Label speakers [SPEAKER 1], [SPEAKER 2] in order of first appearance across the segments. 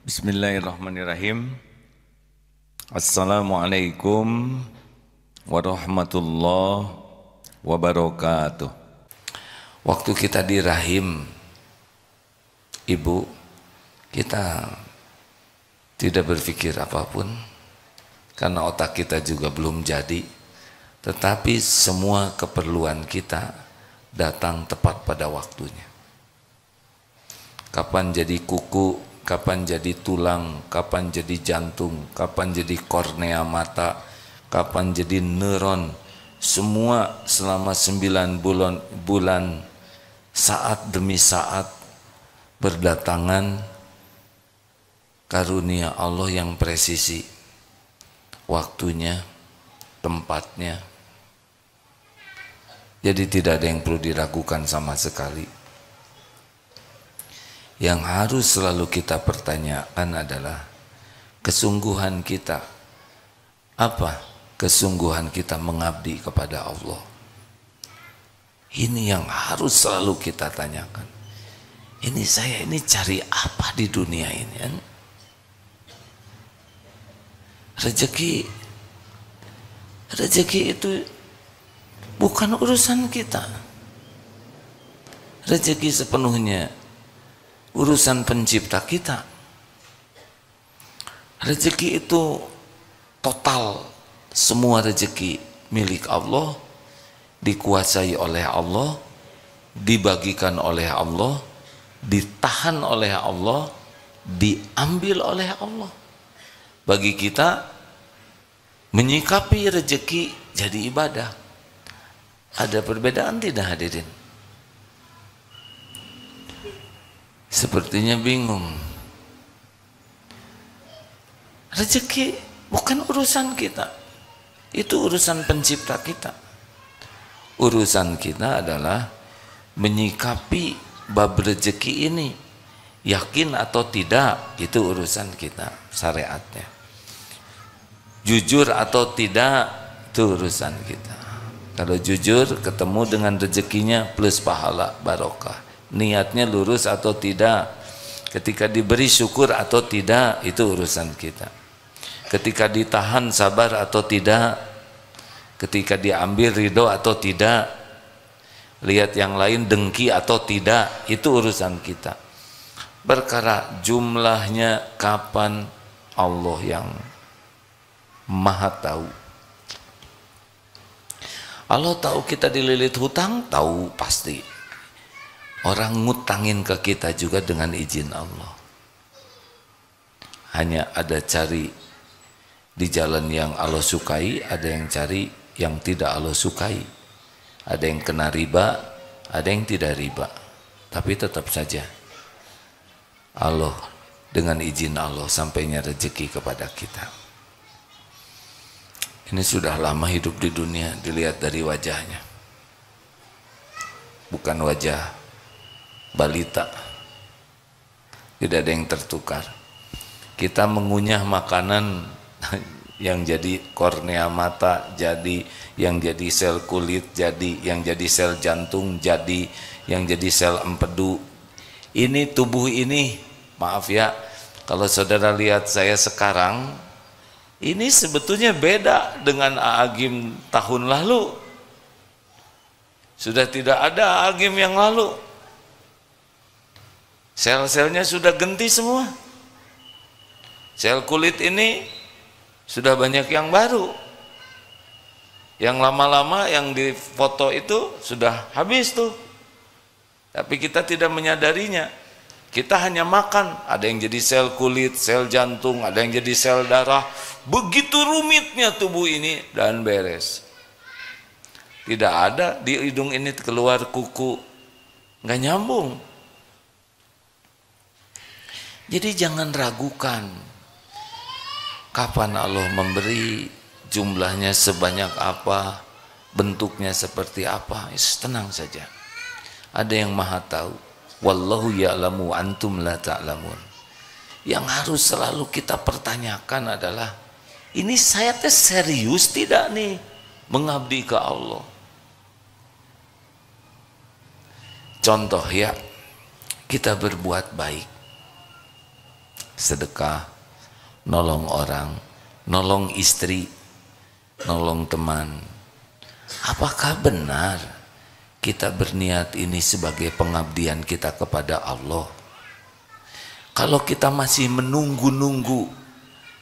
[SPEAKER 1] Bismillahirrahmanirrahim. Assalamualaikum warahmatullahi wabarakatuh. Waktu kita di rahim ibu, kita tidak berpikir apapun karena otak kita juga belum jadi, tetapi semua keperluan kita datang tepat pada waktunya. Kapan jadi kuku, kapan jadi tulang, kapan jadi jantung, kapan jadi kornea mata, kapan jadi neuron, semua selama 9 bulan saat demi saat berdatangan karunia Allah yang presisi, waktunya, tempatnya. Jadi tidak ada yang perlu diragukan sama sekali. Yang harus selalu kita pertanyakan adalah kesungguhan kita. Apa kesungguhan kita mengabdi kepada Allah? Ini yang harus selalu kita tanyakan. Ini saya ini cari apa di dunia ini? Kan? Rezeki itu bukan urusan kita. Rezeki sepenuhnya urusan pencipta kita. Rezeki itu total, semua rezeki milik Allah, dikuasai oleh Allah, dibagikan oleh Allah, ditahan oleh Allah, diambil oleh Allah. Bagi kita menyikapi rezeki jadi ibadah. Ada perbedaan tidak hadirin? Sepertinya bingung. Rezeki bukan urusan kita. Itu urusan pencipta kita. Urusan kita adalah menyikapi bab rezeki ini. Yakin atau tidak, itu urusan kita, syariatnya. Jujur atau tidak, itu urusan kita. Kalau jujur, ketemu dengan rezekinya plus pahala, barokah. Niatnya lurus atau tidak, ketika diberi syukur atau tidak, itu urusan kita. Ketika ditahan sabar atau tidak, ketika diambil ridho atau tidak, lihat yang lain dengki atau tidak, itu urusan kita. Perkara jumlahnya kapan, Allah yang maha tahu. Allah tahu kita dililit hutang, tahu pasti. Orang ngutangin ke kita juga dengan izin Allah. Hanya ada cari di jalan yang Allah sukai, ada yang cari yang tidak Allah sukai. Ada yang kena riba, ada yang tidak riba. Tapi tetap saja Allah, dengan izin Allah sampainya rezeki kepada kita. Ini sudah lama hidup di dunia, dilihat dari wajahnya. Bukan wajah balita, tidak ada yang tertukar. Kita mengunyah makanan yang jadi kornea mata, jadi yang jadi sel kulit, jadi yang jadi sel jantung, jadi yang jadi sel empedu. Ini tubuh ini, maaf ya, kalau saudara lihat saya sekarang, ini sebetulnya beda dengan Aagim tahun lalu. Sudah tidak ada Aagim yang lalu. Sel-selnya sudah ganti semua. Sel kulit ini sudah banyak yang baru. Yang lama-lama yang di foto itu sudah habis tuh. Tapi kita tidak menyadarinya. Kita hanya makan, ada yang jadi sel kulit, sel jantung, ada yang jadi sel darah. Begitu rumitnya tubuh ini dan beres. Tidak ada di hidung ini keluar kuku, nggak nyambung. Jadi jangan ragukan kapan Allah memberi, jumlahnya sebanyak apa, bentuknya seperti apa. Tenang saja. Ada yang maha tahu. Wallahu ya'lamu antum la ta'lamun. Yang harus selalu kita pertanyakan adalah, ini saya teh serius tidak nih mengabdi ke Allah? Contoh ya, kita berbuat baik. sedekah, nolong orang, nolong istri, nolong teman. Apakah benar kita berniat ini sebagai pengabdian kita kepada Allah? Kalau kita masih menunggu-nunggu,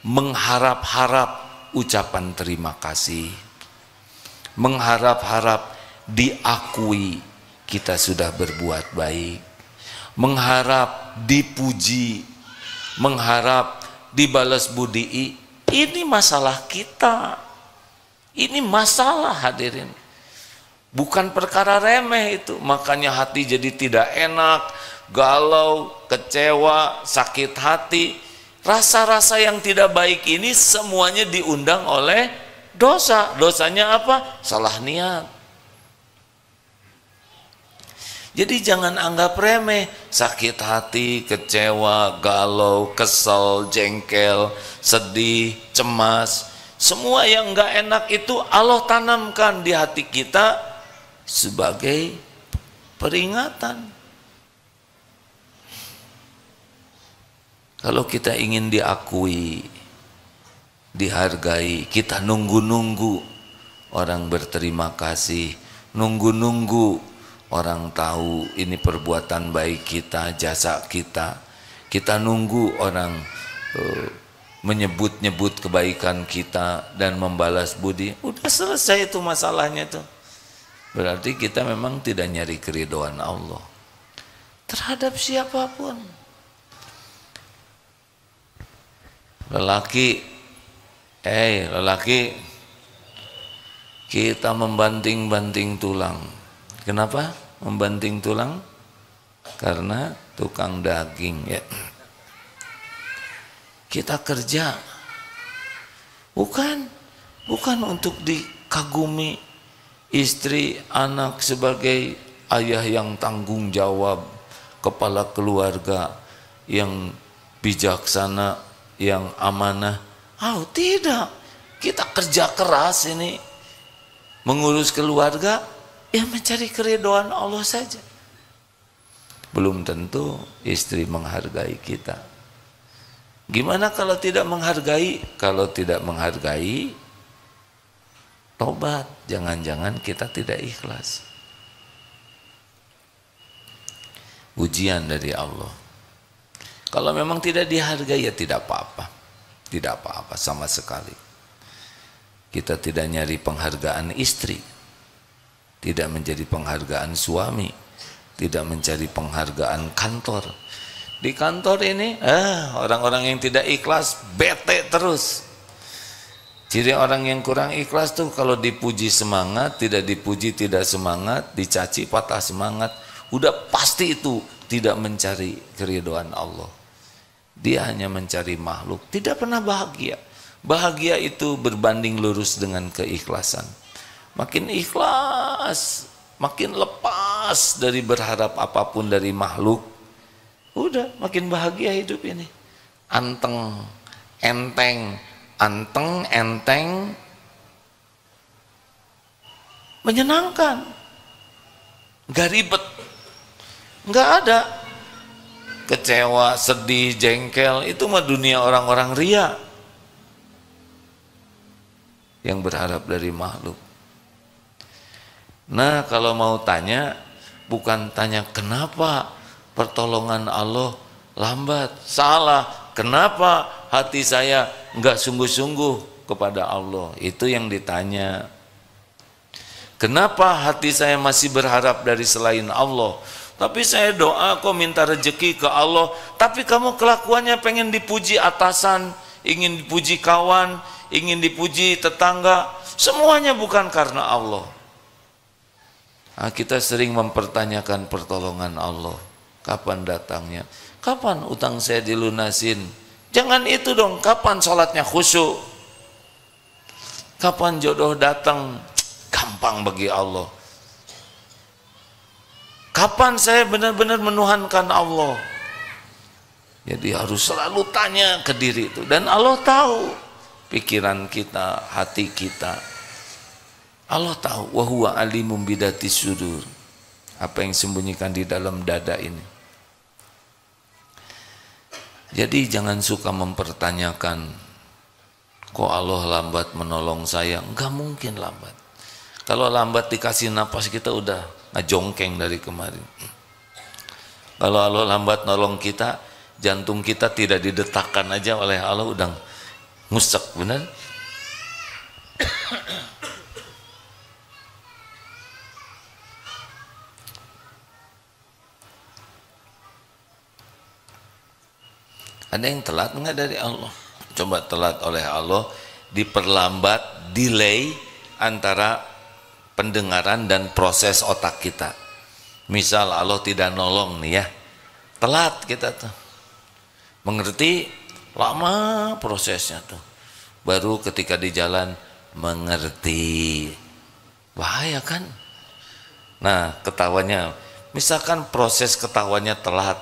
[SPEAKER 1] mengharap-harap ucapan terima kasih, mengharap-harap diakui kita sudah berbuat baik, mengharap dipuji, mengharap dibalas budi, ini masalah kita. Ini masalah, hadirin. Bukan perkara remeh itu. Makanya hati jadi tidak enak, galau, kecewa, sakit hati. Rasa-rasa yang tidak baik ini semuanya diundang oleh dosa. Dosanya apa? Salah niat. Jadi jangan anggap remeh sakit hati, kecewa, galau, kesel, jengkel, sedih, cemas. Semua yang enggak enak itu Allah tanamkan di hati kita sebagai peringatan. Kalau kita ingin diakui, dihargai, kita nunggu-nunggu orang berterima kasih, nunggu-nunggu orang tahu ini perbuatan baik kita, jasa kita. Kita nunggu orang menyebut-nyebut kebaikan kita dan membalas budi. Udah selesai itu masalahnya tuh. Berarti kita memang tidak nyari keridhaan Allah terhadap siapapun. Lelaki kita membanting-banting tulang. Kenapa membanting tulang? Karena tukang daging ya. Kita kerja bukan untuk dikagumi istri, anak sebagai ayah yang tanggung jawab, kepala keluarga yang bijaksana, yang amanah. Oh, tidak. Kita kerja keras ini mengurus keluarga, ya mencari keridhaan Allah saja. Belum tentu istri menghargai kita. Gimana kalau tidak menghargai? Kalau tidak menghargai, tobat. Jangan-jangan kita tidak ikhlas. Ujian dari Allah. Kalau memang tidak dihargai, ya tidak apa-apa. Tidak apa-apa sama sekali. Kita tidak nyari penghargaan istri, tidak menjadi penghargaan suami, tidak mencari penghargaan kantor. Di kantor ini orang-orang yang tidak ikhlas bete terus. Ciri orang yang kurang ikhlas tuh kalau dipuji semangat, tidak dipuji tidak semangat, dicaci patah semangat. Udah pasti itu tidak mencari keridhaan Allah. Dia hanya mencari makhluk, tidak pernah bahagia. Bahagia itu berbanding lurus dengan keikhlasan. Makin ikhlas, makin lepas dari berharap apapun dari makhluk, udah makin bahagia hidup ini. Anteng, enteng, menyenangkan, gak ribet, gak ada kecewa, sedih, jengkel. Itu mah dunia orang-orang ria yang berharap dari makhluk. Nah, kalau mau tanya, bukan tanya kenapa pertolongan Allah lambat. Salah. Kenapa hati saya enggak sungguh-sungguh kepada Allah? Itu yang ditanya. Kenapa hati saya masih berharap dari selain Allah? Tapi saya doa kok minta rezeki ke Allah, tapi kamu kelakuannya pengen dipuji atasan, ingin dipuji kawan, ingin dipuji tetangga. Semuanya bukan karena Allah. Nah, kita sering mempertanyakan pertolongan Allah. Kapan datangnya? Kapan utang saya dilunasin? Jangan itu dong. Kapan sholatnya khusyuk? Kapan jodoh datang? Gampang bagi Allah. Kapan saya benar-benar menuhankan Allah? Jadi harus selalu tanya ke diri itu. Dan Allah tahu pikiran kita, hati kita. Allah tahu. Wa huwa alimum bidatis sudur. Apa yang sembunyikan di dalam dada ini. Jadi jangan suka mempertanyakan, kok Allah lambat menolong saya? Enggak mungkin lambat. Kalau lambat dikasih napas kita udah ngejongkeng dari kemarin. Kalau Allah lambat nolong kita, jantung kita tidak didetakkan aja oleh Allah udah ngusek, benar? Ada yang telat enggak dari Allah? Coba telat oleh Allah, diperlambat, delay antara pendengaran dan proses otak kita. Misal Allah tidak nolong nih ya, telat kita tuh mengerti, lama prosesnya tuh, baru ketika di jalan mengerti. Bahaya kan? Nah, ketawanya, misalkan proses ketawanya telat,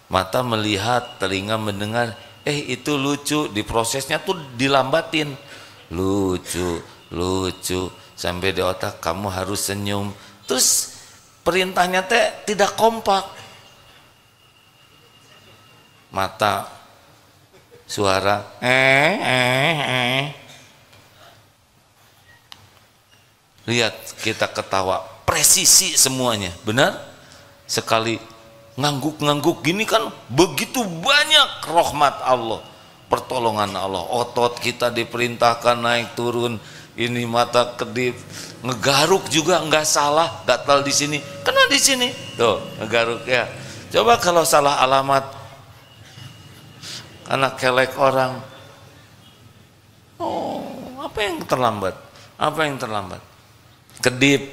[SPEAKER 1] mata melihat, telinga mendengar, itu lucu, di prosesnya tuh dilambatin, lucu sampai di otak kamu harus senyum, terus perintahnya teh tidak kompak, mata, suara, lihat kita ketawa, presisi semuanya, benar? Sekali ngangguk-ngangguk gini kan begitu banyak rahmat Allah, pertolongan Allah. Otot kita diperintahkan naik turun, ini mata kedip, ngegaruk juga nggak salah, gatal di sini, kena di sini, tuh ngegaruk ya. Coba kalau salah alamat, anak kelek orang, apa yang terlambat? Apa yang terlambat? Kedip,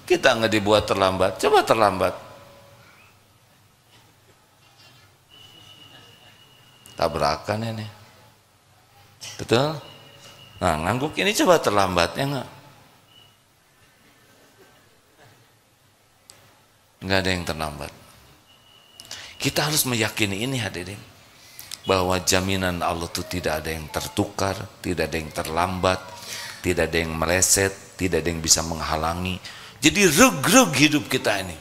[SPEAKER 1] kita nggak dibuat terlambat, coba terlambat. Tabrakan ini, betul? Nah, ngangguk ini coba terlambat ya enggak? Enggak ada yang terlambat. Kita harus meyakini ini hadirin, bahwa jaminan Allah itu tidak ada yang tertukar, tidak ada yang terlambat, tidak ada yang meleset, tidak ada yang bisa menghalangi. Jadi reg-reg hidup kita ini.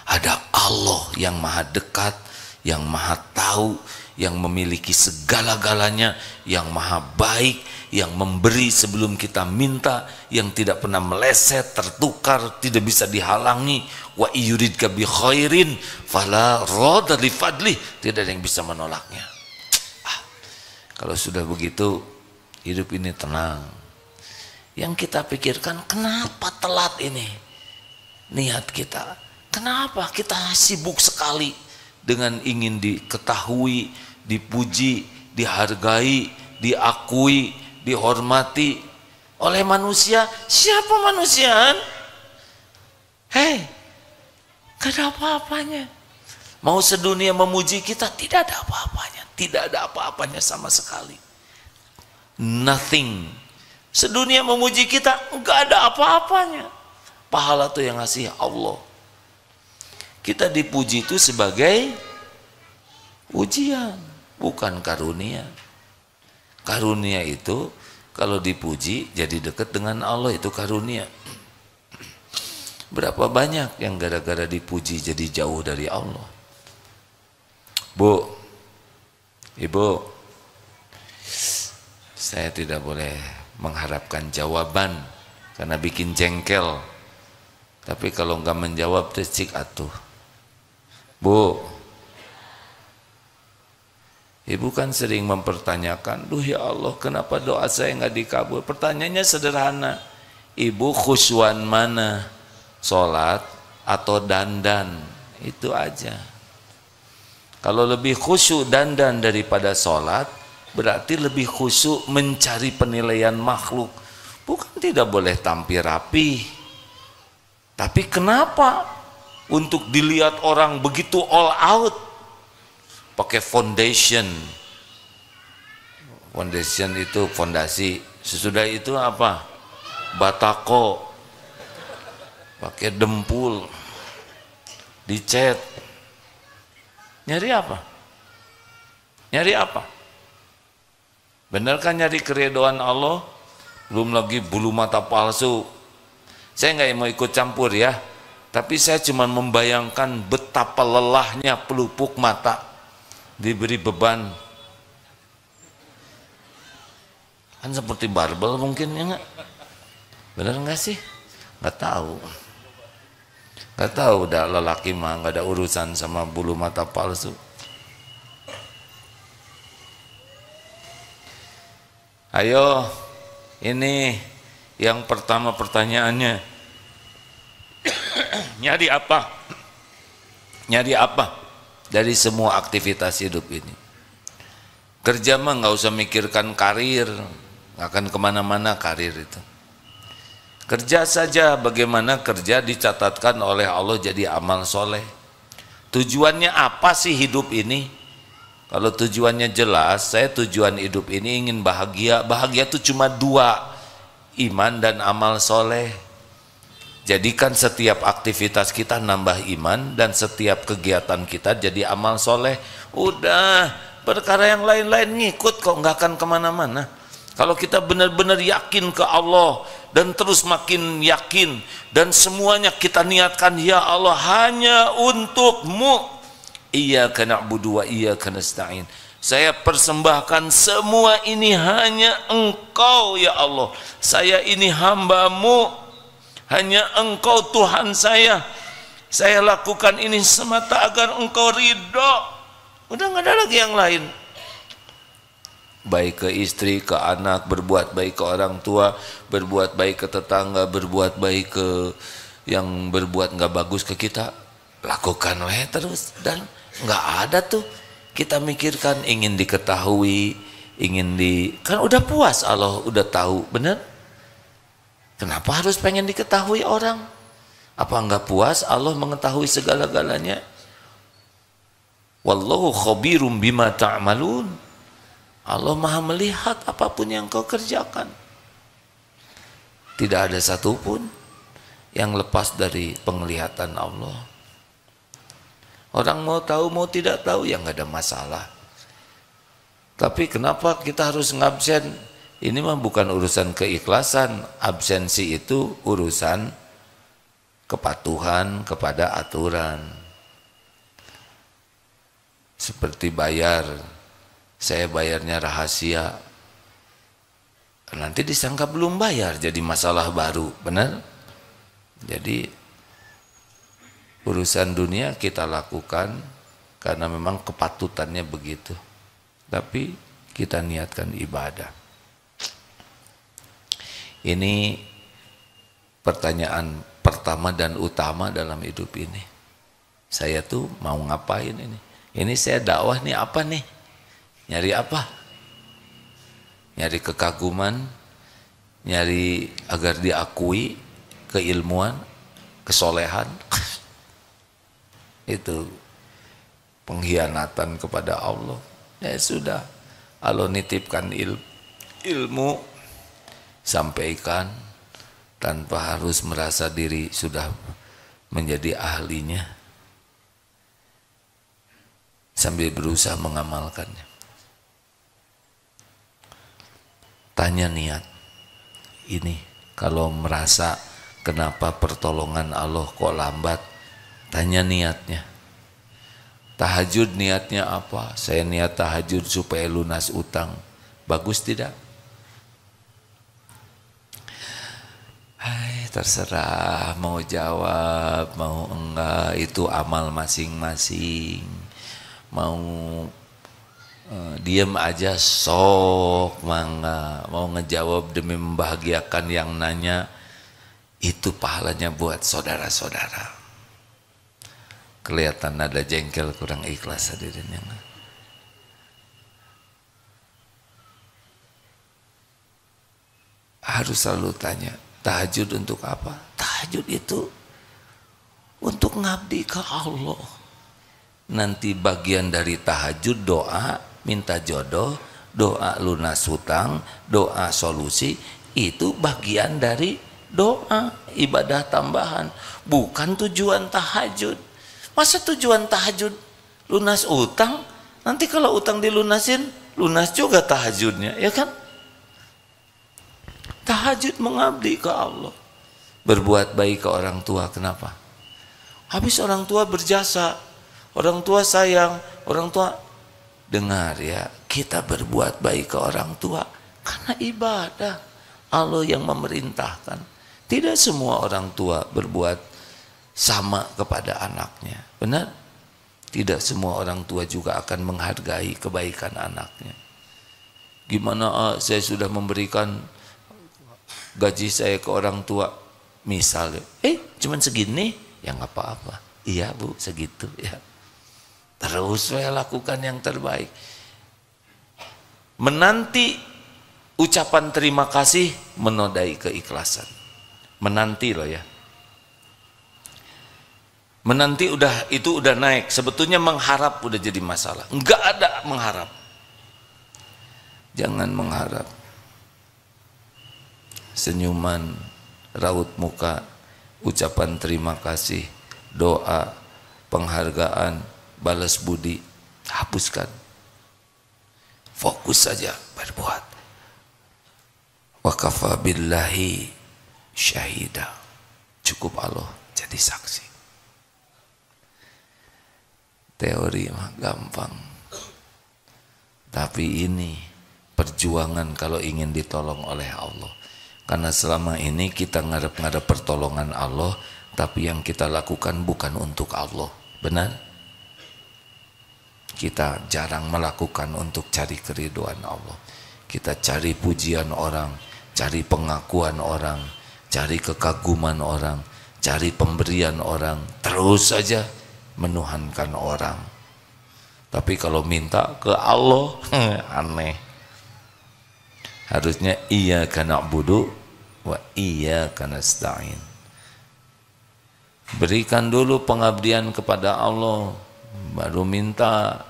[SPEAKER 1] Ada Allah yang maha dekat, yang maha tahu, yang memiliki segala-galanya, yang maha baik, yang memberi sebelum kita minta, yang tidak pernah meleset, tertukar, tidak bisa dihalangi. Wa yuridka bi khairin fala radda li fadli, tidak ada yang bisa menolaknya. Kalau sudah begitu, hidup ini tenang. Yang kita pikirkan, kenapa telat ini niat kita? Kenapa kita sibuk sekali dengan ingin diketahui, dipuji, dihargai, diakui, dihormati oleh manusia? Siapa manusia? Hei, gak ada apa-apanya. Mau sedunia memuji kita, tidak ada apa-apanya. Tidak ada apa-apanya sama sekali. Nothing. Sedunia memuji kita, gak ada apa-apanya. Pahala itu yang ngasih Allah. Kita dipuji itu sebagai ujian, bukan karunia. Karunia itu kalau dipuji jadi dekat dengan Allah, itu karunia. Berapa banyak yang gara-gara dipuji jadi jauh dari Allah? Bu, Ibu, saya tidak boleh mengharapkan jawaban karena bikin jengkel. Tapi kalau enggak menjawab cik atuh. Bu, Ibu kan sering mempertanyakan, duh ya Allah, kenapa doa saya nggak dikabul? Pertanyaannya sederhana, Ibu khusyuan mana? Sholat atau dandan? Itu aja. Kalau lebih khusyuk dandan daripada sholat, berarti lebih khusyuk mencari penilaian makhluk. Bukan tidak boleh tampil rapi, tapi kenapa untuk dilihat orang begitu all out? Pakai foundation. Foundation itu fondasi. Sesudah itu apa? Batako. Pakai dempul. Dicat. Nyari apa? Nyari apa? Benar kan nyari keridhaan Allah? Belum lagi bulu mata palsu. Saya nggak mau ikut campur ya. Tapi saya cuma membayangkan betapa lelahnya pelupuk mata diberi beban. Kan seperti barbel mungkin, ya nggak? Bener nggak sih? Nggak tahu. Nggak tahu, udah lelaki mah nggak ada urusan sama bulu mata palsu. Ayo, ini yang pertama pertanyaannya. Nyari apa? Nyari apa dari semua aktivitas hidup ini? Kerja mah nggak usah mikirkan karir, nggak akan kemana-mana karir itu. Kerja saja, bagaimana kerja dicatatkan oleh Allah jadi amal soleh. Tujuannya apa sih hidup ini? Kalau tujuannya jelas, saya tujuan hidup ini ingin bahagia. Bahagia itu cuma dua, iman dan amal soleh. Jadikan setiap aktivitas kita nambah iman dan setiap kegiatan kita jadi amal soleh. Udah, perkara yang lain-lain ngikut kok, nggak akan kemana-mana. Kalau kita benar-benar yakin ke Allah dan terus makin yakin dan semuanya kita niatkan, ya Allah hanya untuk-Mu. Iyyaka na'budu wa iyyaka nasta'in. Saya persembahkan semua ini hanya Engkau ya Allah. Saya ini hamba-Mu, hanya Engkau Tuhan saya. Saya lakukan ini semata agar Engkau ridho. Udah nggak ada lagi yang lain. Baik ke istri, ke anak, berbuat baik ke orang tua, berbuat baik ke tetangga, berbuat baik ke yang berbuat nggak bagus ke kita, lakukan weh terus. Dan nggak ada tuh kita mikirkan ingin diketahui, kan udah puas, Allah udah tahu, bener? Kenapa harus pengen diketahui orang? Apa nggak puas Allah mengetahui segala-galanya? Wallahu khabirum bima ta'malun. Allah maha melihat apapun yang kau kerjakan. Tidak ada satupun yang lepas dari penglihatan Allah. Orang mau tahu mau tidak tahu ya nggak ada masalah. Tapi kenapa kita harus ngabsen? Ini mah bukan urusan keikhlasan. Absensi itu urusan kepatuhan kepada aturan. Seperti bayar, saya bayarnya rahasia, nanti disangka belum bayar jadi masalah baru, benar? Jadi urusan dunia kita lakukan karena memang kepatutannya begitu, tapi kita niatkan ibadah. Ini pertanyaan pertama dan utama dalam hidup ini. Saya tuh mau ngapain ini? Ini saya dakwah nih apa nih? Nyari apa? Nyari kekaguman, nyari agar diakui, keilmuan, kesolehan. Itu pengkhianatan kepada Allah. Ya sudah, Allah nitipkan ilmu, sampaikan tanpa harus merasa diri sudah menjadi ahlinya, sambil berusaha mengamalkannya. Tanya niat ini, kalau merasa kenapa pertolongan Allah kok lambat, tanya niatnya. Tahajud niatnya apa? Saya niat tahajud supaya lunas utang. Bagus tidak? Hai, terserah mau jawab mau enggak, itu amal masing-masing. Mau diam aja sok mangga, mau ngejawab demi membahagiakan yang nanya, itu pahalanya buat saudara-saudara. Kelihatan ada jengkel, kurang ikhlas hadirin yang harus selalu tanya, tahajud untuk apa? Tahajud itu untuk ngabdi ke Allah. Nanti bagian dari tahajud doa, minta jodoh, doa lunas hutang, doa solusi, itu bagian dari doa, ibadah tambahan, bukan tujuan tahajud. Masa tujuan tahajud lunas utang? Nanti kalau utang dilunasin, lunas juga tahajudnya, ya kan? Tahajud mengabdi ke Allah. Berbuat baik ke orang tua, kenapa? Habis orang tua berjasa, orang tua sayang, orang tua dengar ya, kita berbuat baik ke orang tua karena ibadah. Allah yang memerintahkan. Tidak semua orang tua berbuat sama kepada anaknya. Benar? Tidak semua orang tua juga akan menghargai kebaikan anaknya. Gimana saya sudah memberikan gaji saya ke orang tua, misalnya, cuman segini, ya nggak apa-apa. Iya bu, segitu ya. Terus saya lakukan yang terbaik. Menanti ucapan terima kasih menodai keikhlasan. Menanti loh ya. Menanti itu udah naik. Sebetulnya mengharap udah jadi masalah. Enggak ada mengharap. Jangan mengharap. Senyuman, raut muka, ucapan terima kasih, doa, penghargaan, balas budi, hapuskan. Fokus saja berbuat. Wa kafa billahi syahida. Cukup Allah jadi saksi. Teori mah gampang. Tapi ini perjuangan kalau ingin ditolong oleh Allah. Karena selama ini kita ngarep-ngarep pertolongan Allah, tapi yang kita lakukan bukan untuk Allah. Benar? Kita jarang melakukan untuk cari keriduan Allah. Kita cari pujian orang, cari pengakuan orang, cari kekaguman orang, cari pemberian orang, terus saja menuhankan orang. Tapi kalau minta ke Allah, aneh. Harusnya iyyaka na'budu wa iyyaka nasta'in. Berikan dulu pengabdian kepada Allah, baru minta.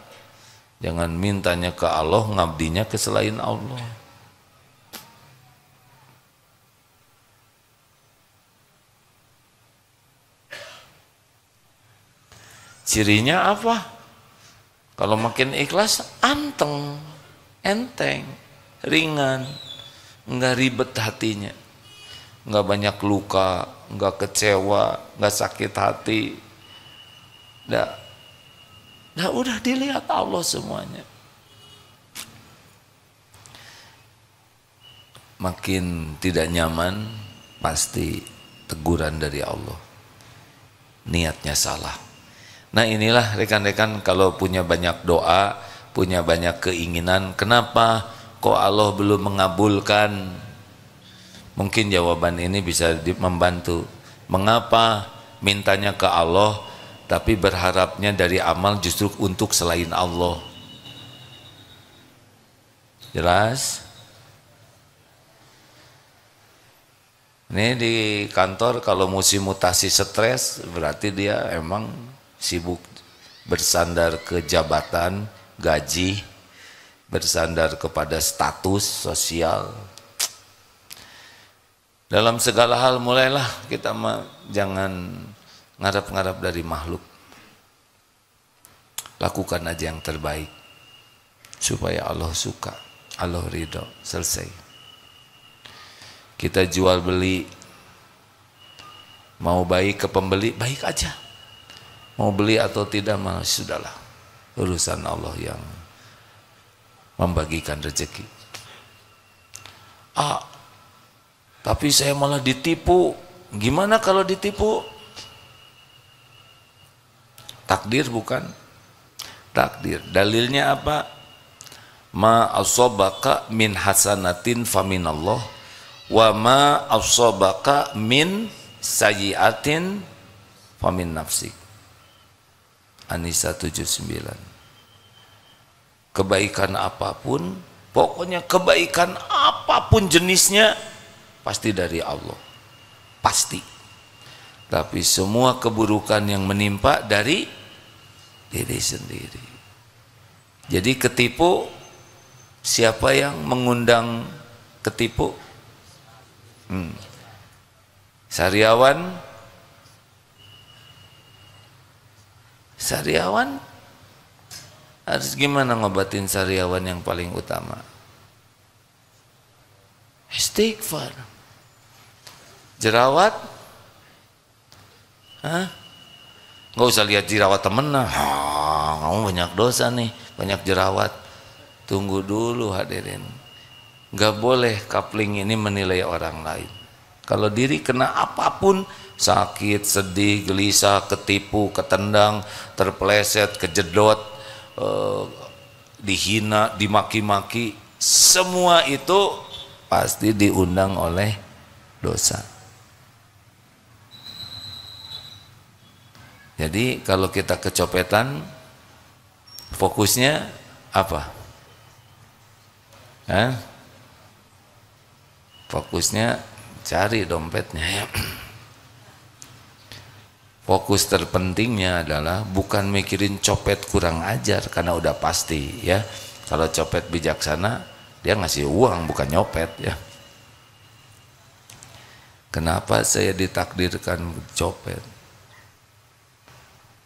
[SPEAKER 1] Jangan mintanya ke Allah, ngabdinya ke selain Allah. Cirinya apa? Kalau makin ikhlas, anteng, enteng, ringan, enggak ribet hatinya, enggak banyak luka, enggak kecewa, enggak sakit hati. Nah, udah dilihat Allah semuanya. Makin tidak nyaman, pasti teguran dari Allah. Niatnya salah. Nah inilah rekan-rekan, kalau punya banyak doa, punya banyak keinginan, kenapa kok Allah belum mengabulkan? Mungkin jawaban ini bisa membantu. Mengapa mintanya ke Allah tapi berharapnya dari amal justru untuk selain Allah? Jelas? Ini di kantor kalau musim mutasi stres, berarti dia emang sibuk bersandar ke jabatan, gaji, bersandar kepada status sosial. Dalam segala hal mulailah kita jangan ngarap-ngarap dari makhluk. Lakukan aja yang terbaik supaya Allah suka, Allah ridho, selesai. Kita jual beli, mau baik ke pembeli, baik aja. Mau beli atau tidak, malah sudahlah, urusan Allah yang membagikan rezeki. Tapi saya malah ditipu. Gimana kalau ditipu? Takdir bukan? Takdir. Dalilnya apa? Ma asobaka min hasanatin faminallah, wa ma asobaka min sayyiatin famin nafsik. An-Nisa 79. Kebaikan apapun, pokoknya kebaikan apapun jenisnya, pasti dari Allah. Pasti. Tapi semua keburukan yang menimpa dari diri sendiri. Jadi ketipu, siapa yang mengundang ketipu? Sariawan harus gimana ngobatin sariawan yang paling utama? Istighfar. Jerawat? nggak usah lihat jerawat temen, nah kamu banyak dosa nih, banyak jerawat. Tunggu dulu hadirin, nggak boleh coupling ini menilai orang lain. Kalau diri kena apapun, sakit, sedih, gelisah, ketipu, ketendang, terpeleset, kejedot, dihina, dimaki-maki, semua itu pasti diundang oleh dosa. Jadi kalau kita kecopetan, fokusnya apa? Fokusnya cari dompetnya ya. Fokus terpentingnya adalah bukan mikirin copet kurang ajar, karena udah pasti ya. Kalau copet bijaksana, dia ngasih uang bukan nyopet ya. Kenapa saya ditakdirkan copet?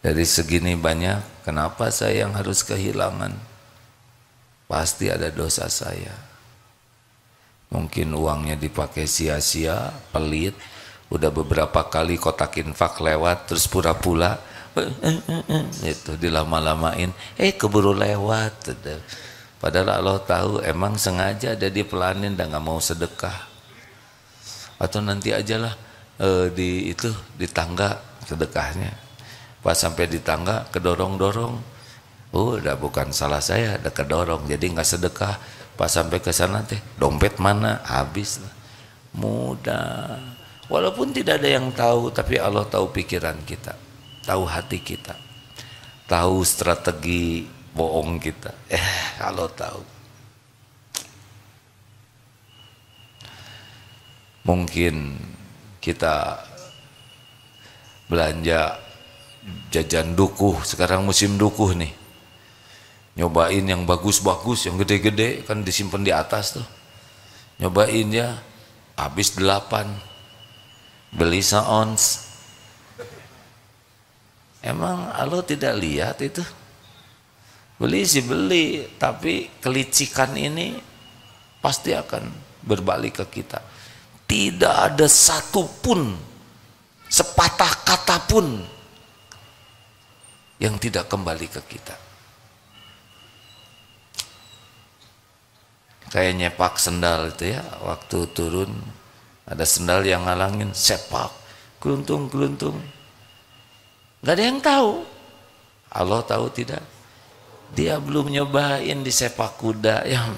[SPEAKER 1] Dari segini banyak, kenapa saya yang harus kehilangan? Pasti ada dosa saya. Mungkin uangnya dipakai sia-sia, pelit, udah beberapa kali kotak infak lewat, terus pura-pura, itu dilama-lamain, keburu lewat. Padahal Allah tahu, emang sengaja ada dipelanin dan nggak mau sedekah. Atau nanti ajalah di tangga sedekahnya. Pas sampai di tangga kedorong-dorong, udah bukan salah saya, ada kedorong, jadi nggak sedekah. Pas sampai ke sana teh dompet mana, habis. Mudah, walaupun tidak ada yang tahu, tapi Allah tahu pikiran kita, tahu hati kita, tahu strategi bohong kita. Allah tahu. Mungkin kita belanja jajan dukuh, sekarang musim dukuh nih, nyobain yang bagus-bagus, yang gede-gede, kan disimpan di atas tuh, nyobain ya, habis 8, beli seons. Emang Allah tidak lihat itu? Beli sih beli, tapi kelicikan ini pasti akan berbalik ke kita. Tidak ada satupun, sepatah kata pun yang tidak kembali ke kita. Kayak nyepak sendal itu ya, waktu turun ada sendal yang ngalangin, sepak, keluntung, gak ada yang tahu. Allah tahu tidak? Dia belum nyobain di sepak kuda yang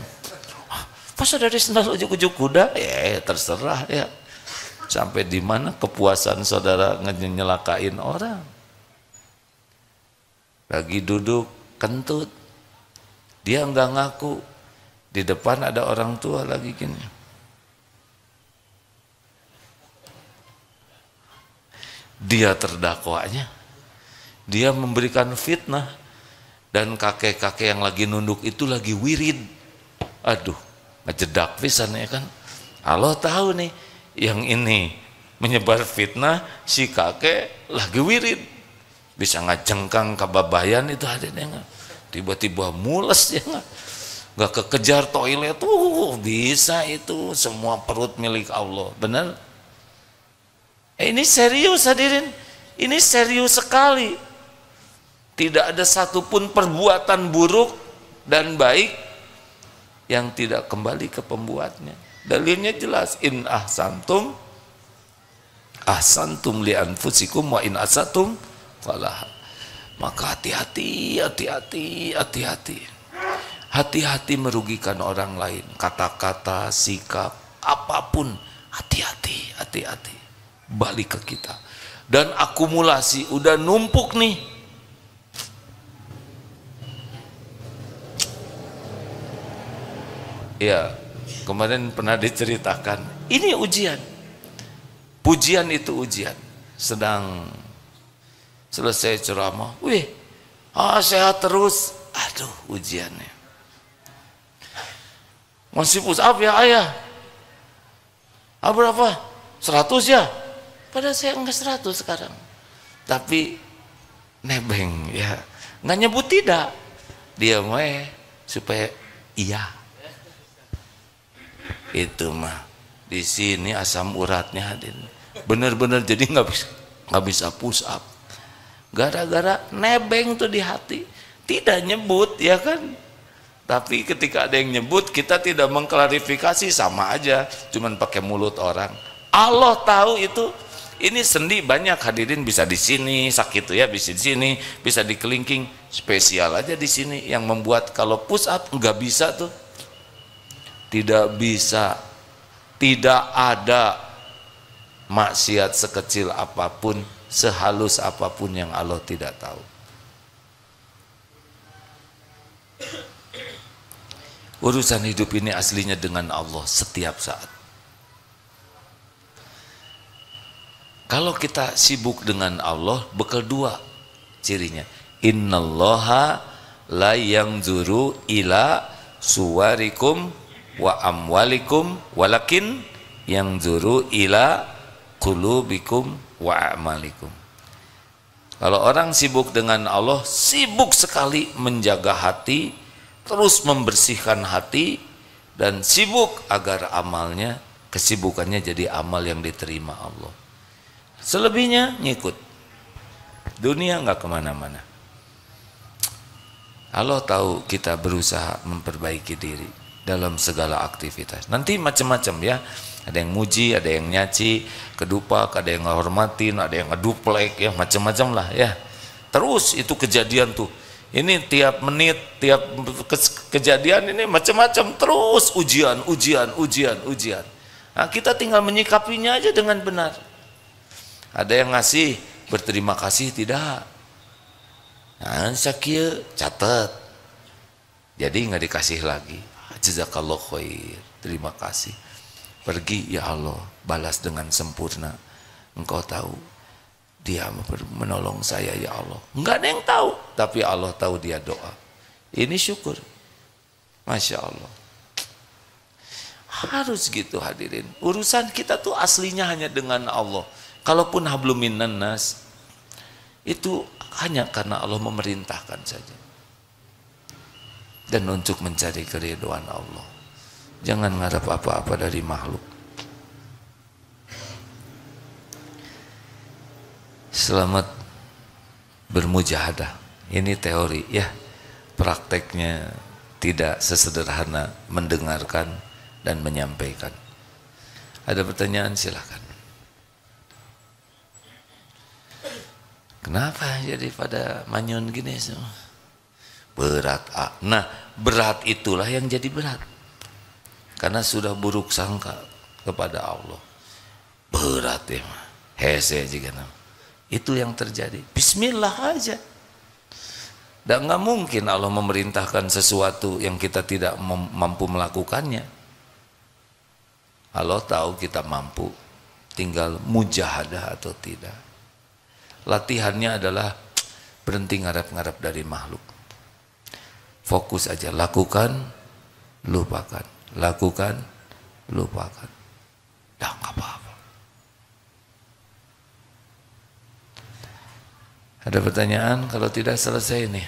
[SPEAKER 1] pas dari sendal ujuk-ujuk kuda, terserah ya. Sampai di mana kepuasan saudara nyelakain orang? Lagi duduk kentut, dia nggak ngaku, di depan ada orang tua lagi gini. Dia terdakwanya, dia memberikan fitnah, dan kakek-kakek yang lagi nunduk itu lagi wirid. Aduh, ngejedak pisan ya kan. Allah tahu nih, yang ini menyebar fitnah, si kakek lagi wirid. Bisa ngajengkang kababayan itu hadirnya, tiba-tiba mules ya nggak kekejar toilet, bisa itu, semua perut milik Allah, benar? Ini serius hadirin, ini serius sekali. Tidak ada satupun perbuatan buruk dan baik yang tidak kembali ke pembuatnya. Dalilnya jelas, in ahsantum ahsantum li anfusikum wa in asatum falah. Maka hati-hati, hati-hati merugikan orang lain, kata-kata, sikap, apapun, hati-hati, balik ke kita. Dan akumulasi udah numpuk nih. Ya, kemarin pernah diceritakan, ini ujian. Pujian itu ujian. Sedang selesai ceramah, sehat terus. Aduh, ujiannya. Masih push up ya ayah? Berapa? 100 ya? Padahal saya enggak 100 sekarang. Tapi nebeng ya. Nggak nyebut tidak. Dia supaya iya. Itu mah. Di sini asam uratnya hadir. Bener-bener jadi nggak bisa push up. gara-gara nebeng tuh di hati, tidak nyebut ya kan. Tapi ketika ada yang nyebut, kita tidak mengklarifikasi, sama aja cuman pakai mulut orang. Allah tahu itu. Ini sendi banyak, hadirin bisa di sini sakit tuh ya, bisa di sini, bisa di kelingking, spesial aja di sini yang membuat kalau push up nggak bisa tuh. Tidak bisa. Tidak ada maksiat sekecil apapun, sehalus apapun yang Allah tidak tahu. Urusan hidup ini aslinya dengan Allah setiap saat. Kalau kita sibuk dengan Allah, bekal dua cirinya. Innallaha la yanzuru ila suwarikum wa amwalikum walakin yanzuru ila qulubikum wa a'malikum. Kalau orang sibuk dengan Allah, sibuk sekali menjaga hati, terus membersihkan hati, dan sibuk agar amalnya, kesibukannya jadi amal yang diterima Allah. Selebihnya ngikut. Dunia nggak kemana-mana. Allah tahu kita berusaha memperbaiki diri dalam segala aktivitas. Nanti macam-macam ya. Ada yang muji, ada yang nyaci, kedupak, ada yang ngehormatin, ada yang ngeduplek, ya macam-macam lah ya. Terus itu kejadian tuh. Ini tiap menit, tiap kejadian ini macam-macam, terus ujian. Nah, kita tinggal menyikapinya aja dengan benar. Ada yang ngasih, berterima kasih tidak. Nah, sakit, catat. Jadi nggak dikasih lagi. Jazakallah khair, terima kasih. Pergi, ya Allah, balas dengan sempurna. Engkau tahu dia menolong saya, ya Allah. Enggak ada yang tahu, tapi Allah tahu dia doa. Ini syukur. Masya Allah. Harus gitu hadirin. Urusan kita tuh aslinya hanya dengan Allah. Kalaupun hablum minan nas, itu hanya karena Allah memerintahkan saja. Dan untuk mencari keridhaan Allah. Jangan ngarep apa-apa dari makhluk. Selamat bermujahadah. Ini teori ya. Prakteknya tidak sesederhana mendengarkan dan menyampaikan. Ada pertanyaan silahkan. Kenapa jadi pada manyun gini semua? Berat. Nah, berat itulah yang jadi berat. Karena sudah buruk sangka kepada Allah. Berat ya, hese juga. Itu yang terjadi. Bismillah aja. Dan nggak mungkin Allah memerintahkan sesuatu yang kita tidak mampu melakukannya. Allah tahu kita mampu, tinggal mujahadah atau tidak. Latihannya adalah berhenti ngarap-ngarap dari makhluk. Fokus aja, lakukan, lupakan. Lakukan, lupakan. Dah nggak apa-apa. Ada pertanyaan? Kalau tidak selesai nih.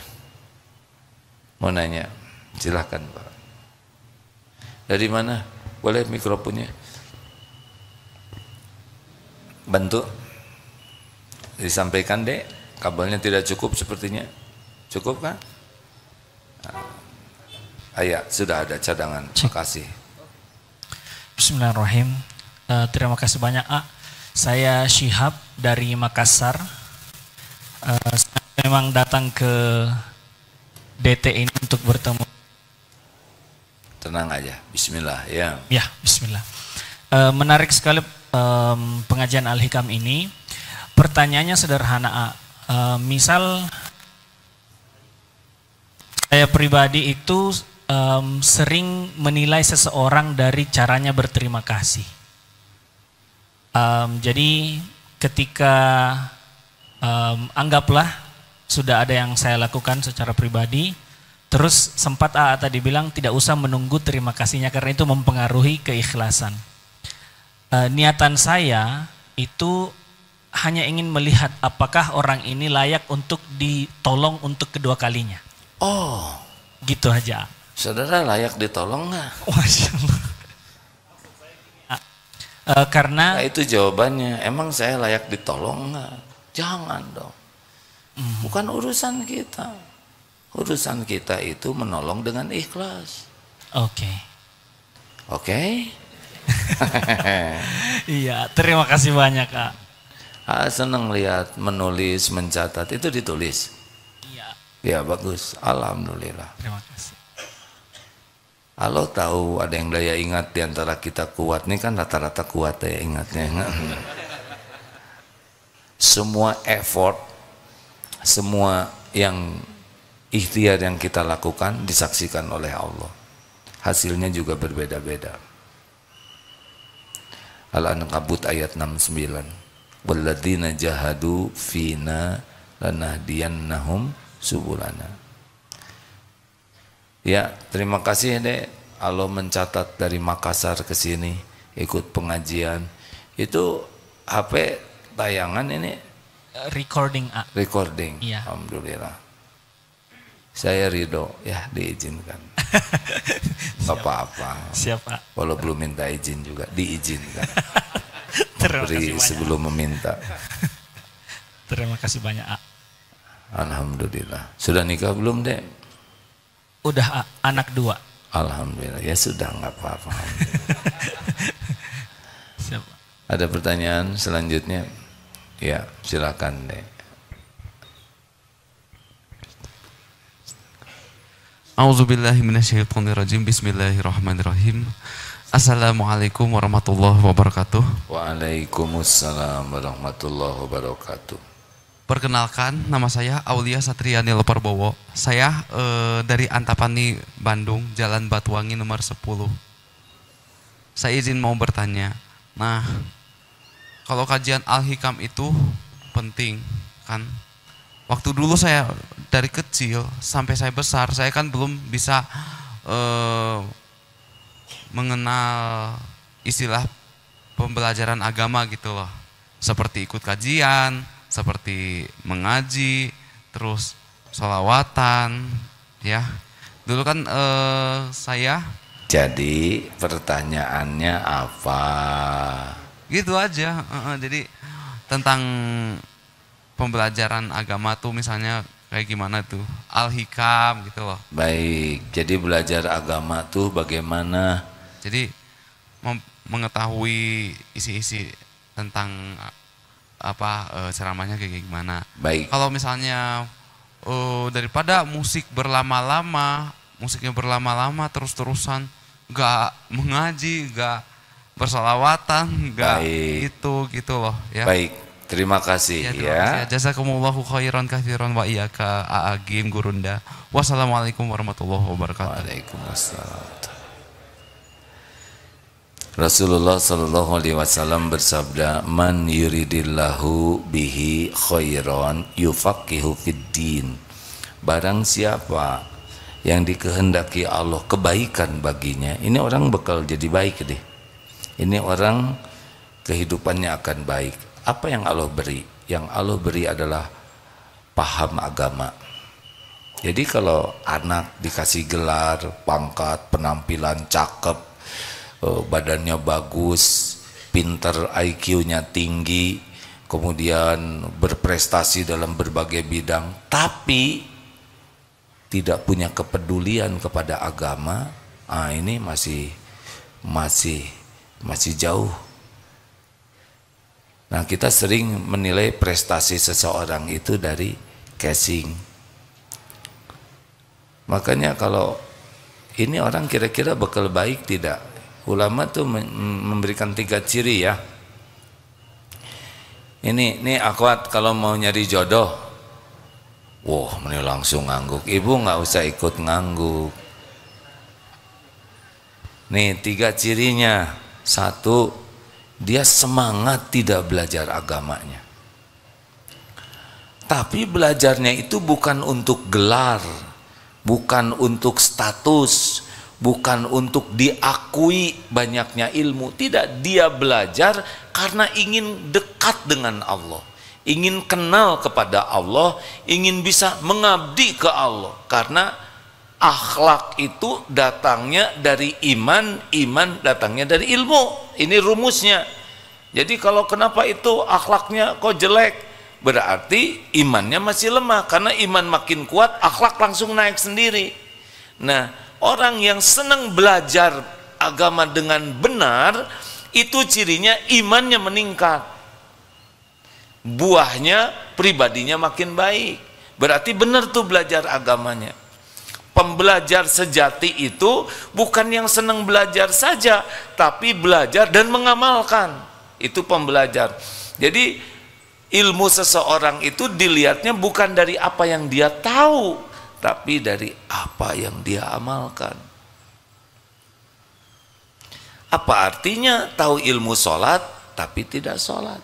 [SPEAKER 1] Mau nanya? Silahkan Pak. Dari mana? Boleh mikrofonnya? Bantu. Disampaikan dek, kabelnya tidak cukup sepertinya. Cukup kan? Ayah, sudah ada cadangan. Terima kasih.
[SPEAKER 2] Bismillahirrahmanirrahim. Terima kasih banyak. Saya Syihab dari Makassar. Saya memang datang ke DT ini untuk bertemu.
[SPEAKER 1] Tenang aja. Bismillah ya.
[SPEAKER 2] Ya, Bismillah. Menarik sekali pengajian Al-Hikam ini. Pertanyaannya sederhana. Misal saya pribadi itu sering menilai seseorang dari caranya berterima kasih. Jadi ketika anggaplah sudah ada yang saya lakukan secara pribadi, terus sempat tadi bilang tidak usah menunggu terima kasihnya karena itu mempengaruhi keikhlasan. Niatan saya itu hanya ingin melihat apakah orang ini layak untuk ditolong untuk kedua kalinya.
[SPEAKER 1] Oh,
[SPEAKER 2] gitu aja.
[SPEAKER 1] Saudara layak ditolong nggak?
[SPEAKER 2] Masya Allah. Karena
[SPEAKER 1] nah, itu jawabannya. Emang saya layak ditolong nggak? Jangan dong. Bukan urusan kita. Urusan kita itu menolong dengan ikhlas.
[SPEAKER 2] Oke.
[SPEAKER 1] Oke?
[SPEAKER 2] Iya, terima kasih banyak Kak.
[SPEAKER 1] Senang lihat menulis, mencatat, itu ditulis.
[SPEAKER 2] Iya.
[SPEAKER 1] Ya bagus, alhamdulillah.
[SPEAKER 2] Terima kasih.
[SPEAKER 1] Kalau tahu ada yang daya ingat diantara kita kuat, nih kan rata-rata kuat daya ingatnya. Semua effort, semua yang ikhtiar yang kita lakukan disaksikan oleh Allah. Hasilnya juga berbeda-beda. Al-Ankabut ayat 69. Walladzina jahadu fina lanahdiyannahum subulana. Ya, terima kasih Dek. Allah mencatat dari Makassar ke sini ikut pengajian. Itu HP tayangan ini
[SPEAKER 2] Recording A.
[SPEAKER 1] recording.
[SPEAKER 2] Iya.
[SPEAKER 1] Alhamdulillah. Saya ridho ya diizinkan. Gak apa-apa.
[SPEAKER 2] Siapa?
[SPEAKER 1] Walau belum minta izin juga diizinkan.
[SPEAKER 2] Terima kasih
[SPEAKER 1] Beri
[SPEAKER 2] banyak.
[SPEAKER 1] sebelum meminta.
[SPEAKER 2] Terima kasih banyak A.
[SPEAKER 1] Alhamdulillah. Sudah nikah belum Dek?
[SPEAKER 2] Udah A, anak 2.
[SPEAKER 1] Alhamdulillah. Ya sudah nggak apa-apa.
[SPEAKER 2] Siapa?
[SPEAKER 1] Ada pertanyaan selanjutnya? Ya silakan Dek.
[SPEAKER 3] A'udzubillahi minasyaitonirrajim. Bismillahirrahmanirrahim. Assalamualaikum warahmatullahi wabarakatuh.
[SPEAKER 1] Waalaikumsalam warahmatullahi wabarakatuh.
[SPEAKER 3] Perkenalkan, nama saya Aulia Satriani Leparbowo. Saya dari Antapani, Bandung, Jalan Batuwangi nomor 10. Saya izin mau bertanya. Nah, kalau kajian Al-Hikam itu penting kan? Waktu dulu saya dari kecil sampai saya besar, saya kan belum bisa mengenal istilah pembelajaran agama gitu loh. Seperti ikut kajian, seperti mengaji, terus sholawatan, ya. Dulu kan saya.
[SPEAKER 1] Jadi pertanyaannya apa?
[SPEAKER 3] Gitu aja. Jadi tentang pembelajaran agama tuh misalnya kayak gimana tuh? Al-Hikam gitu loh.
[SPEAKER 1] Baik, jadi belajar agama tuh bagaimana?
[SPEAKER 3] Jadi mengetahui isi-isi tentang ceramahnya kayak gimana.
[SPEAKER 1] Baik.
[SPEAKER 3] Kalau misalnya daripada musiknya berlama-lama terus-terusan, nggak mengaji, nggak bersalawatan, nggak gitu loh ya.
[SPEAKER 1] Baik, terima kasih ya.
[SPEAKER 3] Jazakumullahu khairan katsiran wa iyyaka a'agim gurunda. Wassalamualaikum warahmatullahi wabarakatuh.
[SPEAKER 1] Waalaikumsalam. Rasulullah sallallahu alaihi wasallam bersabda, "Man yuridillahu bihi khairan yufaqihu fid din." Barang siapa yang dikehendaki Allah kebaikan baginya, ini orang bakal jadi baik deh. Ini orang kehidupannya akan baik. Apa yang Allah beri? Yang Allah beri adalah paham agama. Jadi kalau anak dikasih gelar, pangkat, penampilan cakep, badannya bagus, pinter, IQ-nya tinggi, kemudian berprestasi dalam berbagai bidang, tapi tidak punya kepedulian kepada agama, ini masih jauh. Nah, kita sering menilai prestasi seseorang itu dari casing. Makanya kalau ini orang kira-kira bakal baik tidak? Ulama tuh memberikan 3 ciri ya. Ini akhwat kalau mau nyari jodoh, wah ini langsung ngangguk. Ibu nggak usah ikut ngangguk. Nih 3 cirinya. 1, dia semangat tidak belajar agamanya. Tapi belajarnya itu bukan untuk gelar, bukan untuk status, bukan untuk diakui banyaknya ilmu. Tidak, dia belajar karena ingin dekat dengan Allah, ingin kenal kepada Allah, ingin bisa mengabdi ke Allah. Karena akhlak itu datangnya dari iman, iman datangnya dari ilmu. Ini rumusnya. Jadi kalau kenapa itu akhlaknya kok jelek, berarti imannya masih lemah, karena iman makin kuat, akhlak langsung naik sendiri. Nah, orang yang senang belajar agama dengan benar, itu cirinya imannya meningkat, buahnya pribadinya makin baik. Berarti benar tuh belajar agamanya. Pembelajar sejati itu bukan yang senang belajar saja, tapi belajar dan mengamalkan. Itu pembelajar. Jadi ilmu seseorang itu dilihatnya bukan dari apa yang dia tahu, tapi dari apa yang dia amalkan. Apa artinya tahu ilmu sholat tapi tidak sholat?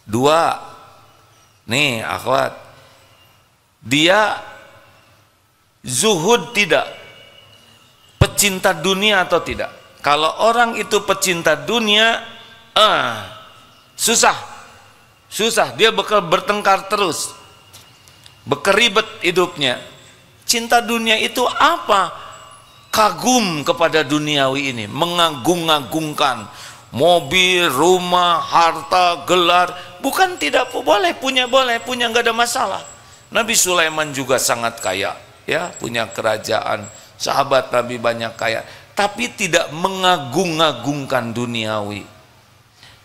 [SPEAKER 1] Dua, nih akhwat, dia zuhud tidak, pecinta dunia atau tidak? Kalau orang itu pecinta dunia, susah, dia bakal bertengkar terus, berkeribet hidupnya. Cinta dunia itu apa? Kagum kepada duniawi ini, mengagung-agungkan mobil, rumah, harta, gelar. Bukan tidak boleh punya, nggak ada masalah. Nabi Sulaiman juga sangat kaya, ya, punya kerajaan, sahabat Nabi banyak kaya, tapi tidak mengagung-agungkan duniawi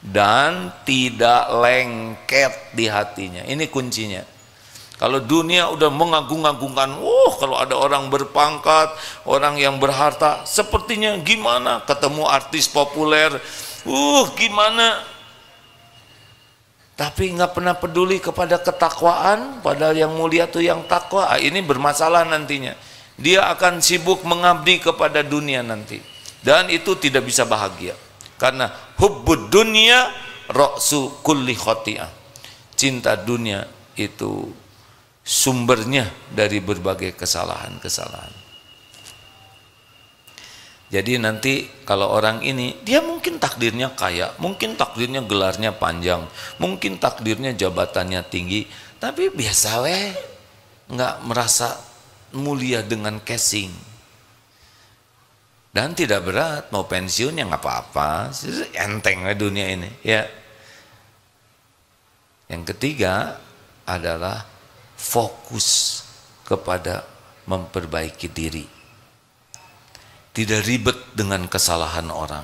[SPEAKER 1] dan tidak lengket di hatinya. Ini kuncinya. Kalau dunia udah mengagung-agungkan, kalau ada orang berpangkat, orang yang berharta, sepertinya gimana, ketemu artis populer, gimana. Tapi nggak pernah peduli kepada ketakwaan, padahal yang mulia tuh yang takwa. Ini bermasalah nantinya. Dia akan sibuk mengabdi kepada dunia nanti, dan itu tidak bisa bahagia. Karena hubbud dunya ra'su kulli khati'ah. Cinta dunia itu sumbernya dari berbagai kesalahan-kesalahan. Jadi nanti kalau orang ini, dia mungkin takdirnya kaya, mungkin takdirnya gelarnya panjang, mungkin takdirnya jabatannya tinggi, tapi biasa weh, nggak merasa mulia dengan casing. Dan tidak berat, mau pensiun ya nggak apa-apa, enteng dunia ini. Ya. Yang ketiga adalah fokus kepada memperbaiki diri. Tidak ribet dengan kesalahan orang.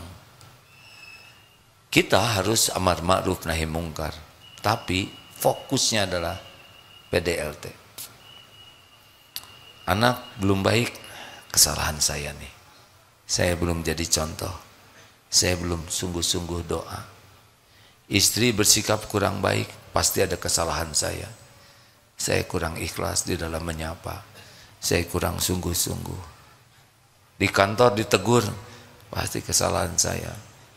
[SPEAKER 1] Kita harus amar ma'ruf nahi mungkar, tapi fokusnya adalah PDLT. Anak belum baik, kesalahan saya nih. Saya belum jadi contoh. Saya belum sungguh-sungguh doa. Istri bersikap kurang baik, pasti ada kesalahan saya. Saya kurang ikhlas di dalam menyapa. Saya kurang sungguh-sungguh. Di kantor ditegur, pasti kesalahan saya.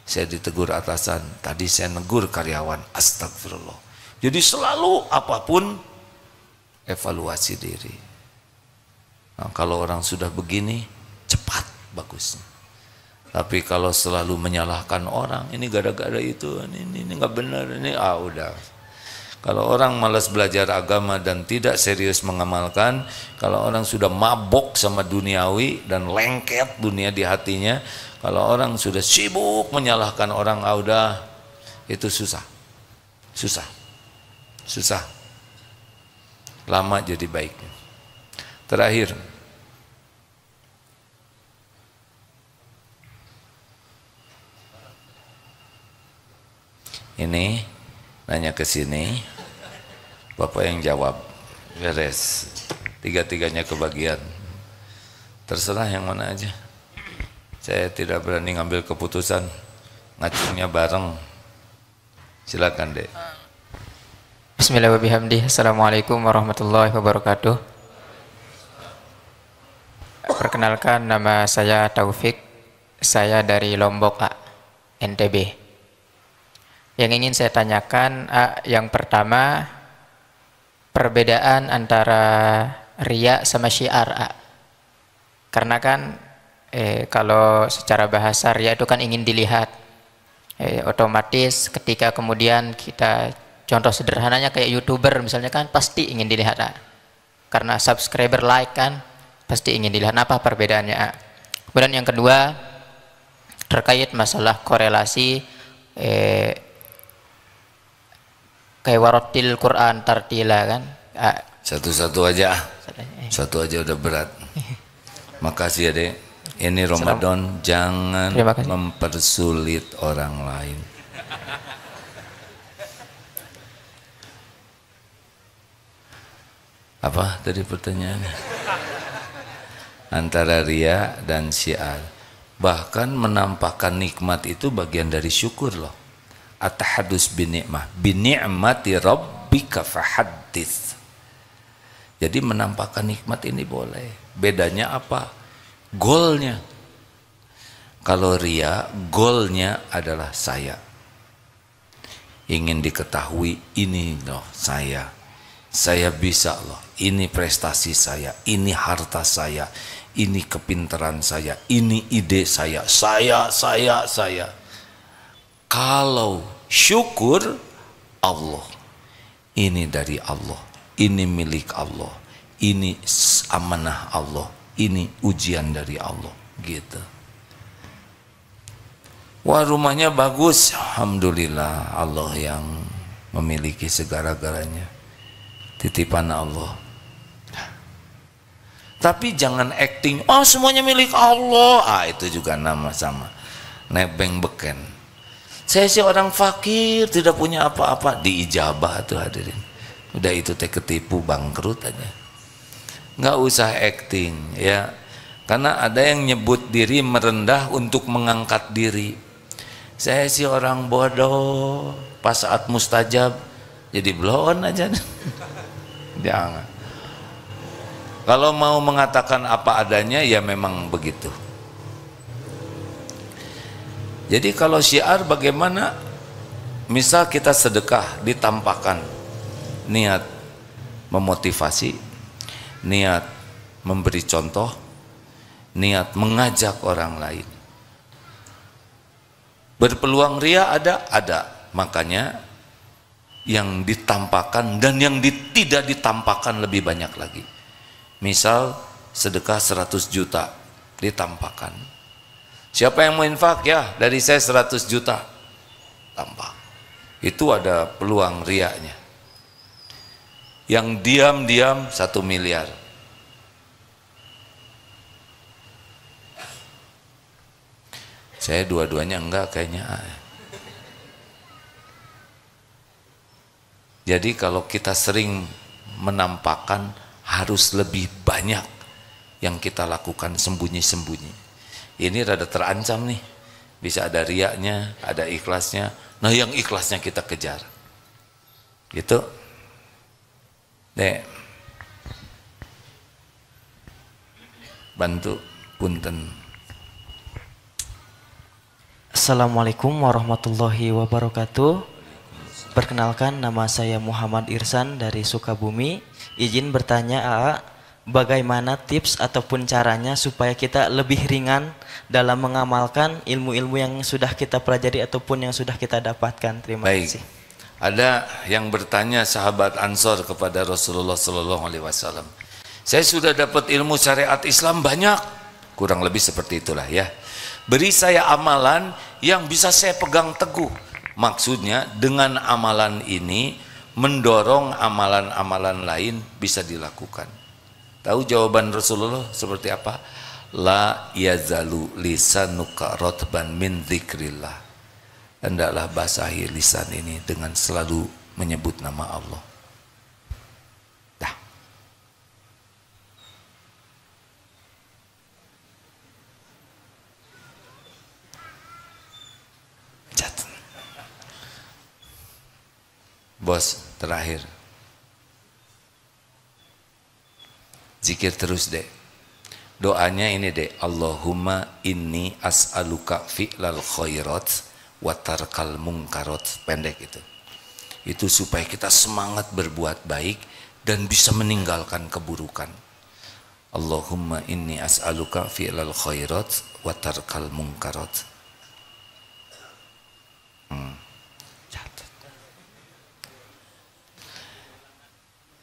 [SPEAKER 1] Saya ditegur atasan, tadi saya negur karyawan, astagfirullah. Jadi selalu apapun evaluasi diri. Nah, kalau orang sudah begini, cepat bagusnya. Tapi kalau selalu menyalahkan orang, ini gara-gara itu, ini nggak benar, ini udah. Kalau orang malas belajar agama dan tidak serius mengamalkan, kalau orang sudah mabok sama duniawi dan lengket dunia di hatinya, kalau orang sudah sibuk menyalahkan orang, udah, itu susah. Lama jadi baik. Terakhir, ini nanya ke sini. Bapak yang jawab, beres, tiga-tiganya kebagian. Terserah yang mana aja. Saya tidak berani ngambil keputusan, ngacungnya bareng. Silakan Dek.
[SPEAKER 4] Bismillahirrahmanirrahim. Assalamualaikum warahmatullahi wabarakatuh. Perkenalkan, nama saya Taufik. Saya dari Lombok, NTB. Yang ingin saya tanyakan, yang pertama, perbedaan antara riya sama syiar. Karena kan kalau secara bahasa riya itu kan ingin dilihat. Otomatis ketika kemudian kita, contoh sederhananya kayak YouTuber misalnya kan pasti ingin dilihat. Karena subscriber, like kan pasti ingin dilihat. Apa perbedaannya? Kemudian yang kedua, terkait masalah korelasi kayak warotil Quran tartila kan.
[SPEAKER 1] Satu-satu aja. Satu aja udah berat. Makasih ya Dek. Ini Ramadan jangan mempersulit orang lain. Apa tadi pertanyaannya? Antara riya dan syiar. Bahkan menampakkan nikmat itu bagian dari syukur loh. At-tahadus binikmah. Binikmati rabbika fahaddits. Jadi menampakkan nikmat ini boleh. Bedanya apa? Goalnya. Kalau riya, goalnya adalah saya. Ingin diketahui ini loh saya. Saya bisa loh. Ini prestasi saya, ini harta saya, ini kepintaran saya, ini ide saya. Kalau syukur, Allah, ini dari Allah, ini milik Allah, ini amanah Allah, ini ujian dari Allah, gitu. Wah, rumahnya bagus, alhamdulillah, Allah yang memiliki segala-galanya, titipan Allah. Tapi jangan acting, oh semuanya milik Allah. Itu juga nama sama nebeng beken. Saya sih orang fakir, tidak punya apa-apa, diijabah tuh hadirin. Udah itu teh ketipu, bangkrut aja. Nggak usah acting ya. Karena ada yang nyebut diri merendah untuk mengangkat diri. Saya sih orang bodoh, pas saat mustajab jadi blon aja. Jangan. Kalau mau mengatakan apa adanya ya memang begitu. Jadi kalau syiar bagaimana? Misal kita sedekah ditampakkan niat memotivasi, niat memberi contoh, niat mengajak orang lain. Berpeluang riya ada. Makanya yang ditampakkan dan yang tidak ditampakkan lebih banyak lagi. Misal sedekah 100 juta ditampakkan. Siapa yang mau infak? Ya dari saya 100 juta tampak. Itu ada peluang riaknya. Yang diam-diam 1 miliar. Saya dua-duanya enggak kayaknya. Jadi kalau kita sering menampakkan, harus lebih banyak yang kita lakukan sembunyi-sembunyi. Ini rada terancam nih. Bisa ada riaknya, ada ikhlasnya. Nah yang ikhlasnya kita kejar. Gitu. Dek. Bantu punten.
[SPEAKER 5] Assalamualaikum warahmatullahi wabarakatuh. Perkenalkan, nama saya Muhammad Irsan dari Sukabumi. Izin bertanya, AA, bagaimana tips ataupun caranya supaya kita lebih ringan dalam mengamalkan ilmu-ilmu yang sudah kita pelajari ataupun yang sudah kita dapatkan? Terima kasih.
[SPEAKER 1] Ada yang bertanya sahabat Ansor kepada Rasulullah SAW. Saya sudah dapat ilmu syariat Islam banyak, kurang lebih seperti itulah ya. Beri saya amalan yang bisa saya pegang teguh. Maksudnya dengan amalan ini mendorong amalan-amalan lain bisa dilakukan. Tahu jawaban Rasulullah seperti apa? La yazalu lisanuka rotban min dzikrillah. Hendaklah basahi lisan ini dengan selalu menyebut nama Allah. Dah. Bos, terakhir. Zikir terus deh. Doanya ini deh. Allahumma inni as'aluka fi'lal khairat wa tarkal munkarat. Pendek itu. Itu supaya kita semangat berbuat baik dan bisa meninggalkan keburukan. Allahumma inni as'aluka fi'lal khairat wa tarkal munkarat.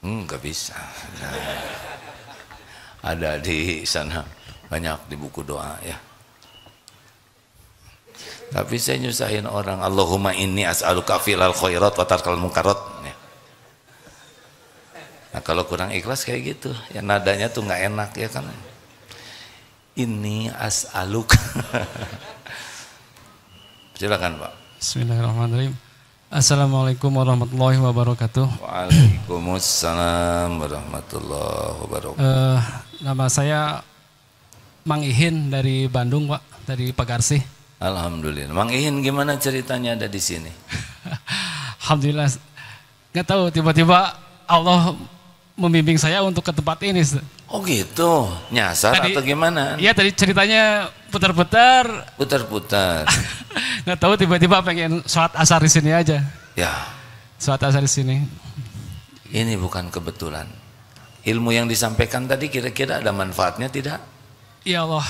[SPEAKER 1] Enggak bisa. Ada di sana banyak di buku doa ya. Tapi saya nyusahin orang. Allahumma inni as'aluka fi'lal khairat wa tarkal munkarat ya. Nah kalau kurang ikhlas kayak gitu, ya nadanya tuh nggak enak ya kan. Ini as'aluk. Silakan Pak.
[SPEAKER 6] Bismillahirrahmanirrahim. Assalamualaikum warahmatullahi wabarakatuh.
[SPEAKER 1] Waalaikumsalam warahmatullahi wabarakatuh.
[SPEAKER 6] Nama saya Mang Ihin dari Bandung, Pak, dari Pagarsih.
[SPEAKER 1] Alhamdulillah. Mang Ihin gimana ceritanya ada di sini?
[SPEAKER 6] Alhamdulillah. Nggak tahu tiba-tiba Allah membimbing saya untuk ke tempat ini.
[SPEAKER 1] Oh gitu, nyasar
[SPEAKER 6] Tadi-
[SPEAKER 1] atau gimana?
[SPEAKER 6] Iya, tadi ceritanya putar-putar.
[SPEAKER 1] Putar-putar.
[SPEAKER 6] Nggak tahu tiba-tiba pengen sholat asar di sini aja.
[SPEAKER 1] Ya,
[SPEAKER 6] Sholat asar di sini.
[SPEAKER 1] ini bukan kebetulan. Ilmu yang disampaikan tadi kira-kira ada manfaatnya tidak?
[SPEAKER 6] Ya Allah.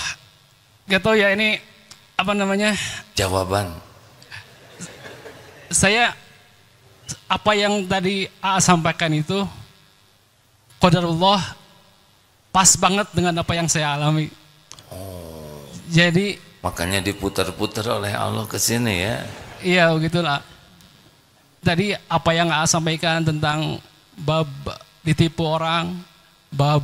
[SPEAKER 6] Nggak tahu ya ini apa namanya?
[SPEAKER 1] Jawaban.
[SPEAKER 6] Saya apa yang tadi AA sampaikan itu qadarullah pas banget dengan apa yang saya alami. Jadi
[SPEAKER 1] Makanya diputar-putar oleh Allah ke sini ya.
[SPEAKER 6] iya begitulah. Tadi apa yang AA sampaikan tentang bab ditipu orang, bab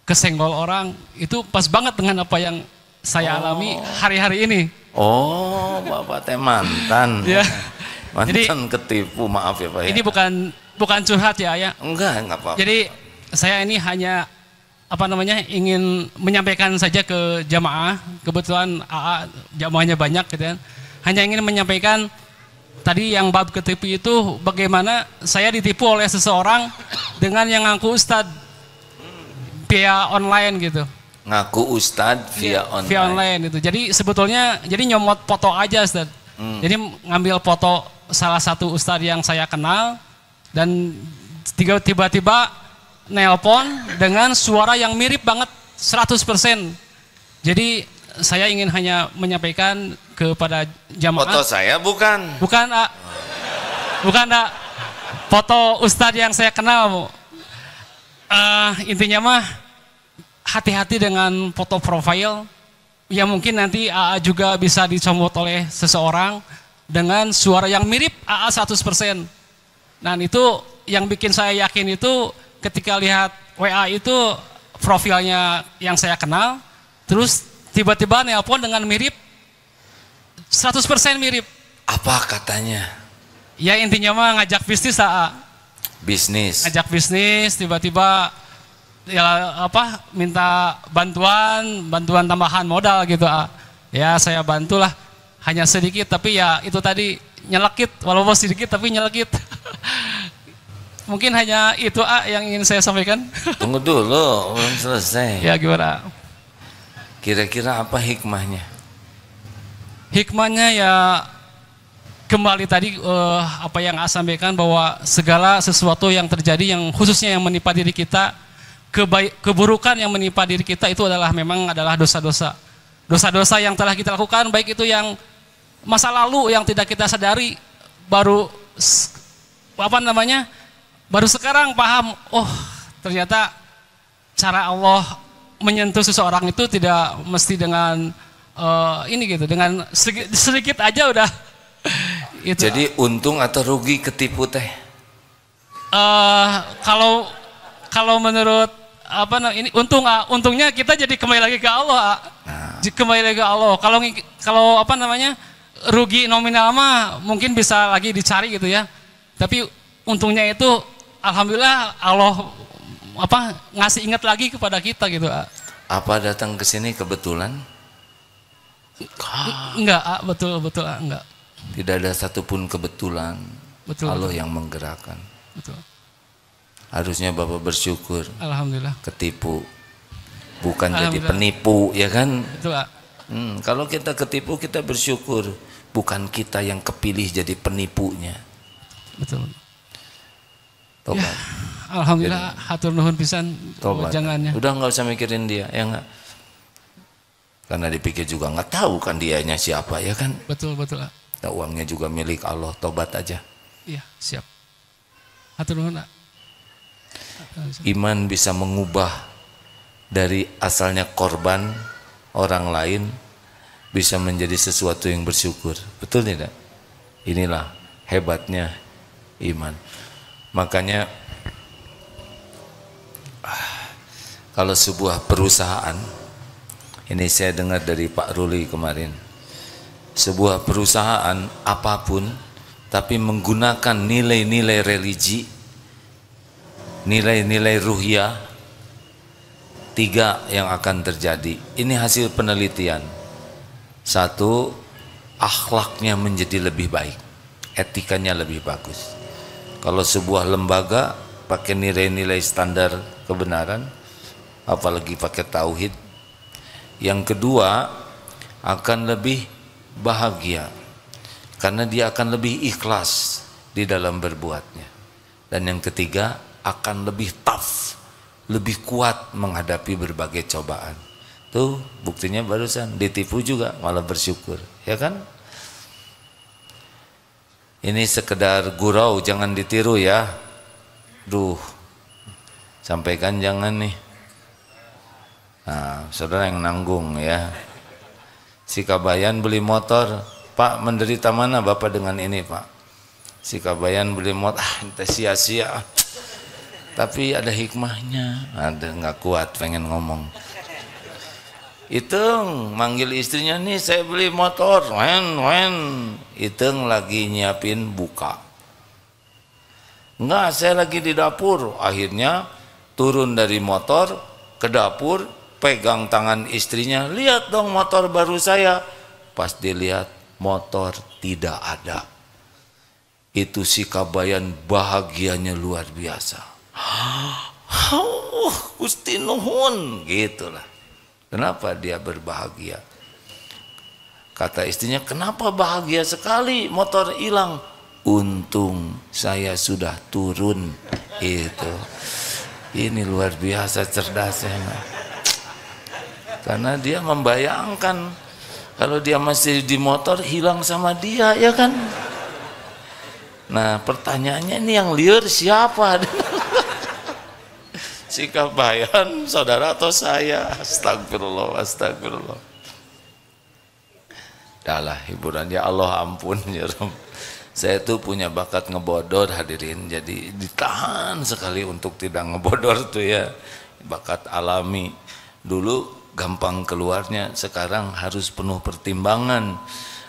[SPEAKER 6] kesenggol orang, itu pas banget dengan apa yang saya alami hari-hari ini.
[SPEAKER 1] Oh, Bapak teh mantan.
[SPEAKER 6] Ya.
[SPEAKER 1] Mantan ketipu, maaf ya Pak ya.
[SPEAKER 6] Ini bukan curhat ya.
[SPEAKER 1] enggak apa-apa.
[SPEAKER 6] Jadi saya ini hanya apa namanya ingin menyampaikan saja ke jamaah. Kebetulan AA jamaahnya banyak gitu kan. Hanya ingin menyampaikan tadi yang bab ketipu itu bagaimana saya ditipu oleh seseorang dengan yang ngaku ustadz via online gitu.
[SPEAKER 1] Ngaku ustadz via
[SPEAKER 6] Iya,
[SPEAKER 1] online.
[SPEAKER 6] Via online itu. Jadi sebetulnya jadi nyomot foto aja Ustadz. Jadi ngambil foto salah satu ustadz yang saya kenal dan tiba-tiba nelpon dengan suara yang mirip banget 100%. Jadi saya ingin hanya menyampaikan kepada jamaah.
[SPEAKER 1] Foto saya bukan.
[SPEAKER 6] Bukan, A. Bukan, A. Foto ustadz yang saya kenal, Bu. Intinya mah hati-hati dengan foto profil. Ya mungkin nanti AA juga bisa dicomot oleh seseorang dengan suara yang mirip AA 100%. Nah itu yang bikin saya yakin itu ketika lihat WA itu profilnya yang saya kenal, terus tiba-tiba nelpon dengan mirip 100% mirip.
[SPEAKER 1] Apa katanya?
[SPEAKER 6] Ya intinya mah ngajak bisnis AA.
[SPEAKER 1] Bisnis.
[SPEAKER 6] Ngajak bisnis tiba-tiba ya apa minta bantuan tambahan modal gitu ya saya bantulah hanya sedikit tapi ya itu tadi nyelekit walaupun sedikit tapi nyelekit. Mungkin hanya itu yang ingin saya sampaikan.
[SPEAKER 1] Tunggu dulu, belum selesai.
[SPEAKER 6] Ya gimana?
[SPEAKER 1] Kira-kira apa hikmahnya?
[SPEAKER 6] Hikmahnya ya kembali tadi apa yang saya sampaikan bahwa segala sesuatu yang terjadi yang khususnya yang menimpa diri kita, keburukan yang menimpa diri kita itu memang adalah dosa-dosa. Dosa-dosa yang telah kita lakukan, baik itu yang masa lalu yang tidak kita sadari, baru baru sekarang paham, oh ternyata cara Allah menyentuh seseorang itu tidak mesti dengan ini gitu, dengan sedikit aja udah. Itu.
[SPEAKER 1] Jadi untung atau rugi ketipu teh?
[SPEAKER 6] Kalau menurut ini untungnya kita jadi kembali lagi ke Allah. Kembali lagi ke Allah. Kalau rugi nominal mah mungkin bisa lagi dicari gitu ya. Tapi untungnya itu alhamdulillah Allah ngasih ingat lagi kepada kita gitu.
[SPEAKER 1] Apa datang ke sini kebetulan?
[SPEAKER 6] Enggak, betul enggak.
[SPEAKER 1] Tidak ada satupun kebetulan.
[SPEAKER 6] Betul.
[SPEAKER 1] Allah yang menggerakkan.
[SPEAKER 6] Betul.
[SPEAKER 1] Harusnya Bapak bersyukur.
[SPEAKER 6] Alhamdulillah.
[SPEAKER 1] Ketipu, bukan jadi penipu, ya kan?
[SPEAKER 6] Betul.
[SPEAKER 1] Kalau kita ketipu kita bersyukur, bukan kita yang kepilih jadi penipunya.
[SPEAKER 6] Betul.
[SPEAKER 1] Tobat.
[SPEAKER 6] Ya, alhamdulillah hatur nuhun pisan
[SPEAKER 1] Tobat.
[SPEAKER 6] jangannya.
[SPEAKER 1] Udah nggak usah mikirin dia, ya nggak? Karena dipikir juga nggak tahu kan dianya siapa, ya kan?
[SPEAKER 6] Betul.
[SPEAKER 1] Nah, uangnya juga milik Allah, tobat aja.
[SPEAKER 6] Iya, siap. Hatur nuhun.
[SPEAKER 1] Iman bisa mengubah dari asalnya korban orang lain bisa menjadi sesuatu yang bersyukur. Betul tidak? Inilah hebatnya iman. Makanya kalau sebuah perusahaan, ini saya dengar dari Pak Ruli kemarin, sebuah perusahaan apapun tapi menggunakan nilai-nilai religi, nilai-nilai ruhiyah, 3 yang akan terjadi. Ini hasil penelitian. 1, akhlaknya menjadi lebih baik, etikanya lebih bagus. Kalau sebuah lembaga pakai nilai-nilai standar kebenaran, apalagi pakai tauhid. Yang kedua, akan lebih bahagia karena dia akan lebih ikhlas di dalam berbuatnya. Dan yang ketiga, akan lebih tough, lebih kuat menghadapi berbagai cobaan. Tuh buktinya barusan ditipu juga malah bersyukur, ya kan? Ini sekedar gurau, jangan ditiru ya. Duh, sampaikan jangan nih. Nah, saudara yang nanggung ya. Si Kabayan beli motor, Pak, menderita mana Bapak dengan ini Pak? Si Kabayan beli motor, entah sia-sia. Tapi ada hikmahnya, ada nggak kuat pengen ngomong. Iteng manggil istrinya, nih saya beli motor, wen. Iteng lagi nyiapin buka. Enggak, saya lagi di dapur. Akhirnya turun dari motor ke dapur, pegang tangan istrinya, lihat dong motor baru saya. Pas dilihat motor tidak ada. Itu si Kabayan bahagianya luar biasa. Gusti nuhun, gitulah. Kenapa dia berbahagia? Kata istrinya, kenapa bahagia sekali motor hilang? Untung saya sudah turun. Itu. Ini luar biasa cerdasnya. Karena dia membayangkan kalau dia masih di motor hilang sama dia, ya kan? Nah, pertanyaannya ini yang liar siapa? Si Kabayan, saudara atau saya? Astagfirullah, astagfirullah. Dahlah hiburan, ya Allah ampun ya Rob. Saya tuh punya bakat ngebodor hadirin, jadi ditahan sekali untuk tidak ngebodor tuh ya. Bakat alami. Dulu gampang keluarnya, sekarang harus penuh pertimbangan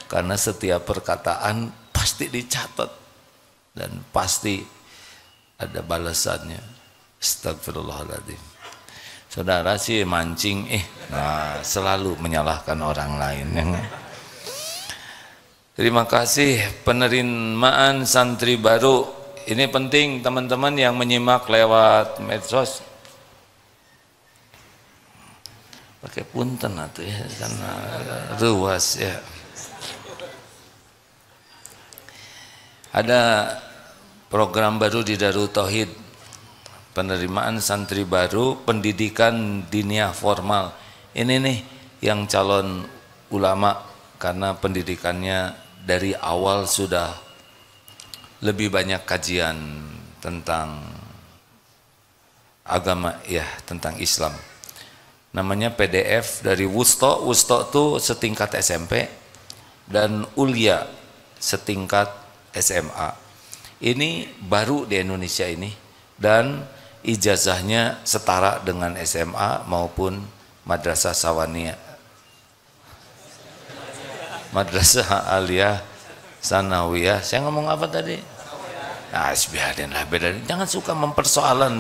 [SPEAKER 1] karena setiap perkataan pasti dicatat dan pasti ada balasannya. Astagfirullahaladzim. Saudara sih mancing, nah selalu menyalahkan orang lain. Terima kasih penerimaan santri baru. Ini penting teman-teman yang menyimak lewat medsos. Pakai punten atau ya, karena ruas ya. Ada program baru di Darut Tauhid, penerimaan santri baru, pendidikan diniyah formal. Ini nih yang calon ulama karena pendidikannya dari awal sudah lebih banyak kajian tentang agama ya, tentang Islam. Namanya PDF dari Wusto. Wusto itu setingkat SMP dan Ulia setingkat SMA. Ini baru di Indonesia ini dan ijazahnya setara dengan SMA maupun Madrasah Sawaniyah, Madrasah Aliyah Sanawiyah. Saya ngomong apa tadi? Nah, biarin lah, beda. Jangan suka mempersoalan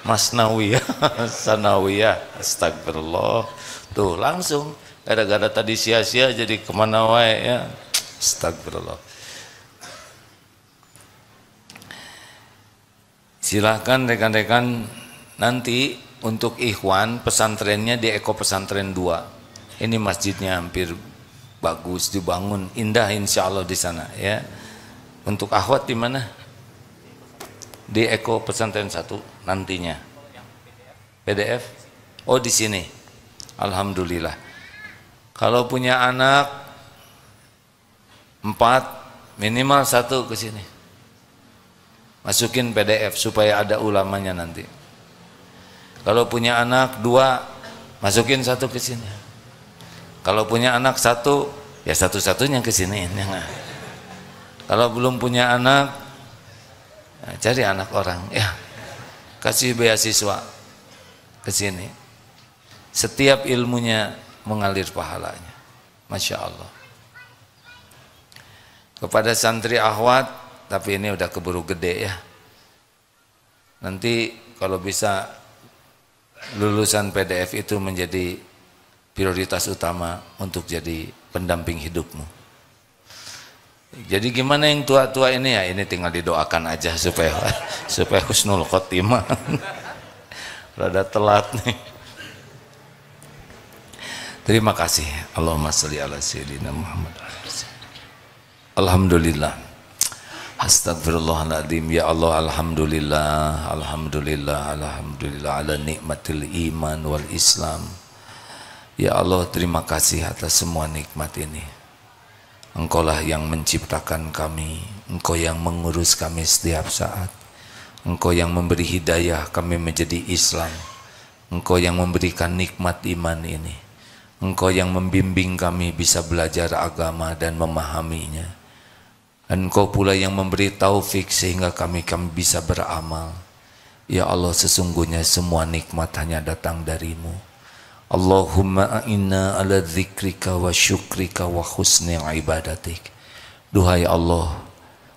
[SPEAKER 1] Masnawiyah, Sanawiyah. Astagfirullah. Tuh langsung gara-gara tadi sia-sia jadi kemana wae ya. Astagfirullah. Silahkan rekan-rekan nanti untuk ikhwan pesantrennya di Eko Pesantren 2. Ini masjidnya hampir bagus dibangun, indah insya Allah di sana ya. Untuk akhwat di mana? Di Eko Pesantren 1 nantinya. PDF? Oh di sini. Alhamdulillah. Kalau punya anak 4 minimal 1 ke sini. Masukin PDF supaya ada ulamanya nanti. Kalau punya anak 2, masukin 1 ke sini. Kalau punya anak 1, ya satu-satunya ke sini. Kalau belum punya anak, cari anak orang, ya kasih beasiswa. ke sini. Setiap ilmunya mengalir pahalanya. Masya Allah. Kepada santri akhwat, tapi ini udah keburu gede ya. Nanti kalau bisa lulusan PDF itu menjadi prioritas utama untuk jadi pendamping hidupmu. Jadi gimana yang tua-tua ini ya, ini tinggal didoakan aja supaya husnul khotimah. Rada telat nih. Terima kasih. Allahumma sholli ala sayyidina Muhammad. Alhamdulillah. Astagfirullahaladzim. Ya Allah, alhamdulillah, alhamdulillah, alhamdulillah ala nikmatil iman wal Islam. Ya Allah, terima kasih atas semua nikmat ini. Engkaulah yang menciptakan kami, Engkau yang mengurus kami setiap saat, Engkau yang memberi hidayah kami menjadi Islam, Engkau yang memberikan nikmat iman ini, Engkau yang membimbing kami bisa belajar agama dan memahaminya, Engkau pula yang memberi taufik sehingga kami bisa beramal. Ya Allah, sesungguhnya semua nikmat hanya datang darimu. Allahumma a'inna ala dzikrika wa syukrika wa husni ibadatik. Duhai Allah,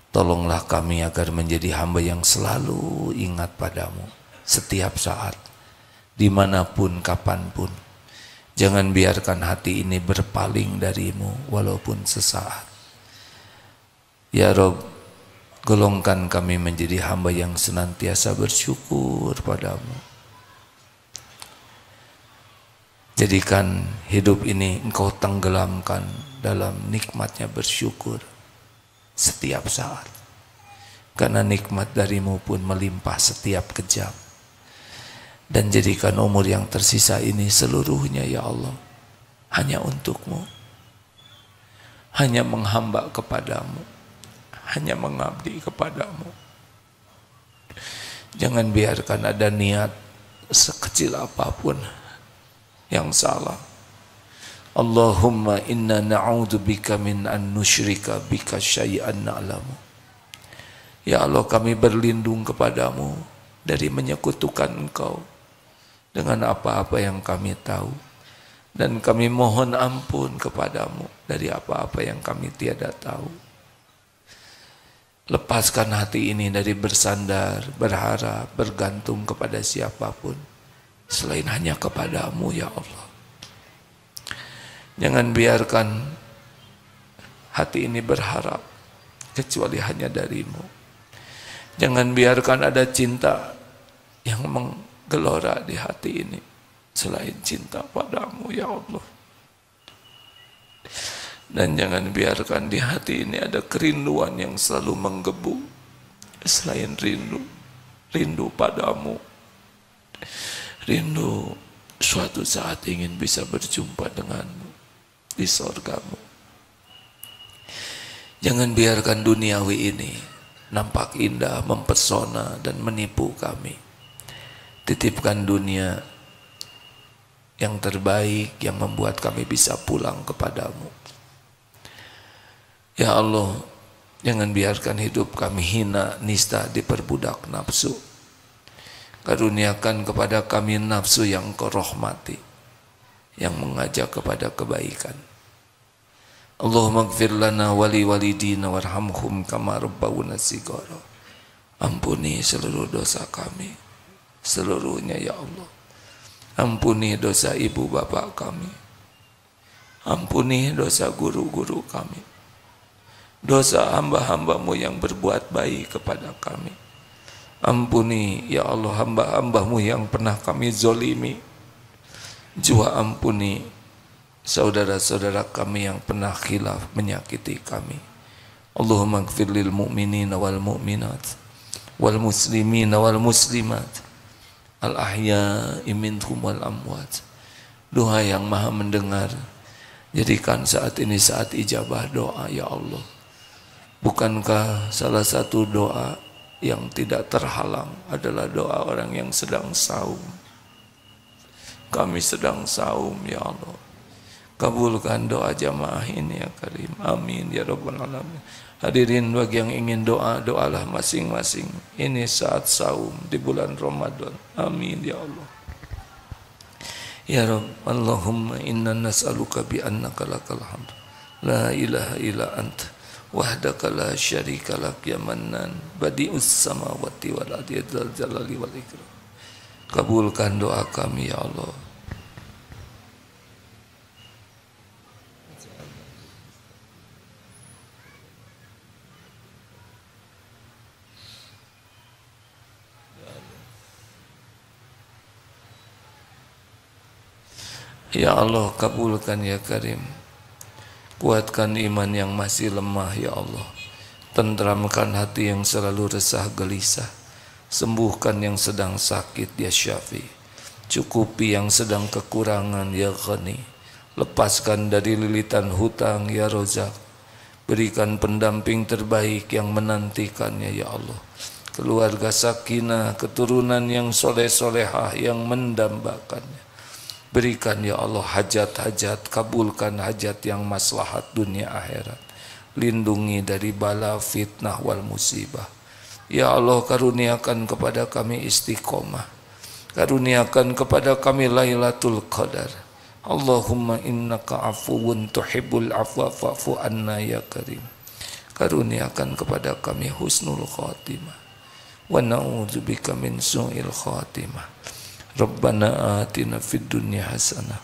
[SPEAKER 1] tolonglah kami agar menjadi hamba yang selalu ingat padamu setiap saat, dimanapun, kapanpun. Jangan biarkan hati ini berpaling darimu walaupun sesaat. Ya Rabb, golongkan kami menjadi hamba yang senantiasa bersyukur padamu. Jadikan hidup ini Engkau tenggelamkan dalam nikmatnya bersyukur setiap saat. Karena nikmat darimu pun melimpah setiap kejam. Dan jadikan umur yang tersisa ini seluruhnya ya Allah hanya untukmu. Hanya menghamba kepadamu. Hanya mengabdi kepadamu. Jangan biarkan ada niat sekecil apapun yang salah. Allahumma inna na'udzubika min an nusyrika bika syai'an na'lamu. Ya Allah, kami berlindung kepadamu dari menyekutukan Engkau dengan apa-apa yang kami tahu, dan kami mohon ampun kepadamu dari apa-apa yang kami tiada tahu. Lepaskan hati ini dari bersandar, berharap, bergantung kepada siapapun selain hanya kepadamu ya Allah. Jangan biarkan hati ini berharap kecuali hanya darimu. Jangan biarkan ada cinta yang menggelora di hati ini selain cinta padamu ya Allah. Dan jangan biarkan di hati ini ada kerinduan yang selalu menggebu selain rindu padamu. Rindu suatu saat ingin bisa berjumpa denganmu di sorgamu. Jangan biarkan duniawi ini nampak indah, mempesona dan menipu kami. Titipkan dunia yang terbaik yang membuat kami bisa pulang kepadamu. Ya Allah, jangan biarkan hidup kami hina, nista, diperbudak nafsu. Karuniakan kepada kami nafsu yang Kau rahmati, yang mengajak kepada kebaikan. Allahumma ighfir lana wali walidina warhamhum kama rabbawna shighara. Ampuni seluruh dosa kami, seluruhnya ya Allah. Ampuni dosa ibu bapak kami. Ampuni dosa guru-guru kami. Dosa hamba-hambamu yang berbuat baik kepada kami. Ampuni ya Allah hamba-hambamu yang pernah kami zolimi. Juga ampuni saudara-saudara kami yang pernah khilaf menyakiti kami. Allahumma ighfir lil mu'minina wal mu'minat wal muslimina wal muslimat al ahya'i minhum wal amwat. Doa yang maha mendengar, jadikan saat ini saat ijabah doa ya Allah. Bukankah salah satu doa yang tidak terhalang adalah doa orang yang sedang saum? Kami sedang saum ya Allah. Kabulkan doa jamaah ini ya Karim. Amin ya Rabbal Alamin. Hadirin bagi yang ingin doa, doalah masing-masing. Ini saat saum di bulan Ramadan. Amin ya Allah. Ya Rabb, Allahumma inna nas'aluka bi annaka lakal hamd la ilaha illa anta wahdaka la syarika lak ya mannan badi'us samawati wal ardi dzal jalali wal ikram. Kabulkan doa kami ya Allah. Ya Allah, kabulkan ya Karim. Kuatkan iman yang masih lemah ya Allah. Tentramkan hati yang selalu resah gelisah. Sembuhkan yang sedang sakit ya Syafi. Cukupi yang sedang kekurangan ya Ghani. Lepaskan dari lilitan hutang ya Rozak. Berikan pendamping terbaik yang menantikannya ya Allah. Keluarga sakinah, keturunan yang soleh-solehah yang mendambakannya. Berikan ya Allah hajat-hajat, kabulkan hajat yang maslahat dunia akhirat. Lindungi dari bala fitnah wal musibah. Ya Allah, karuniakan kepada kami istiqomah. Karuniakan kepada kami Lailatul Qadar. Allahumma innaka afuwun tuhibbul afwa fa'fu anna ya Karim. Karuniakan kepada kami husnul khatimah. Wa na'udzubika min su'il khatimah. Rabbana atina fid dunya hasanah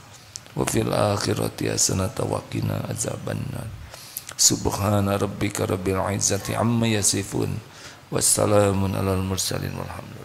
[SPEAKER 1] wa fil akhirati hasanah wa qina azabannar. Subhana rabbika rabbil izzati amma yasifun wassalamun alal mursalin walhamdulillah.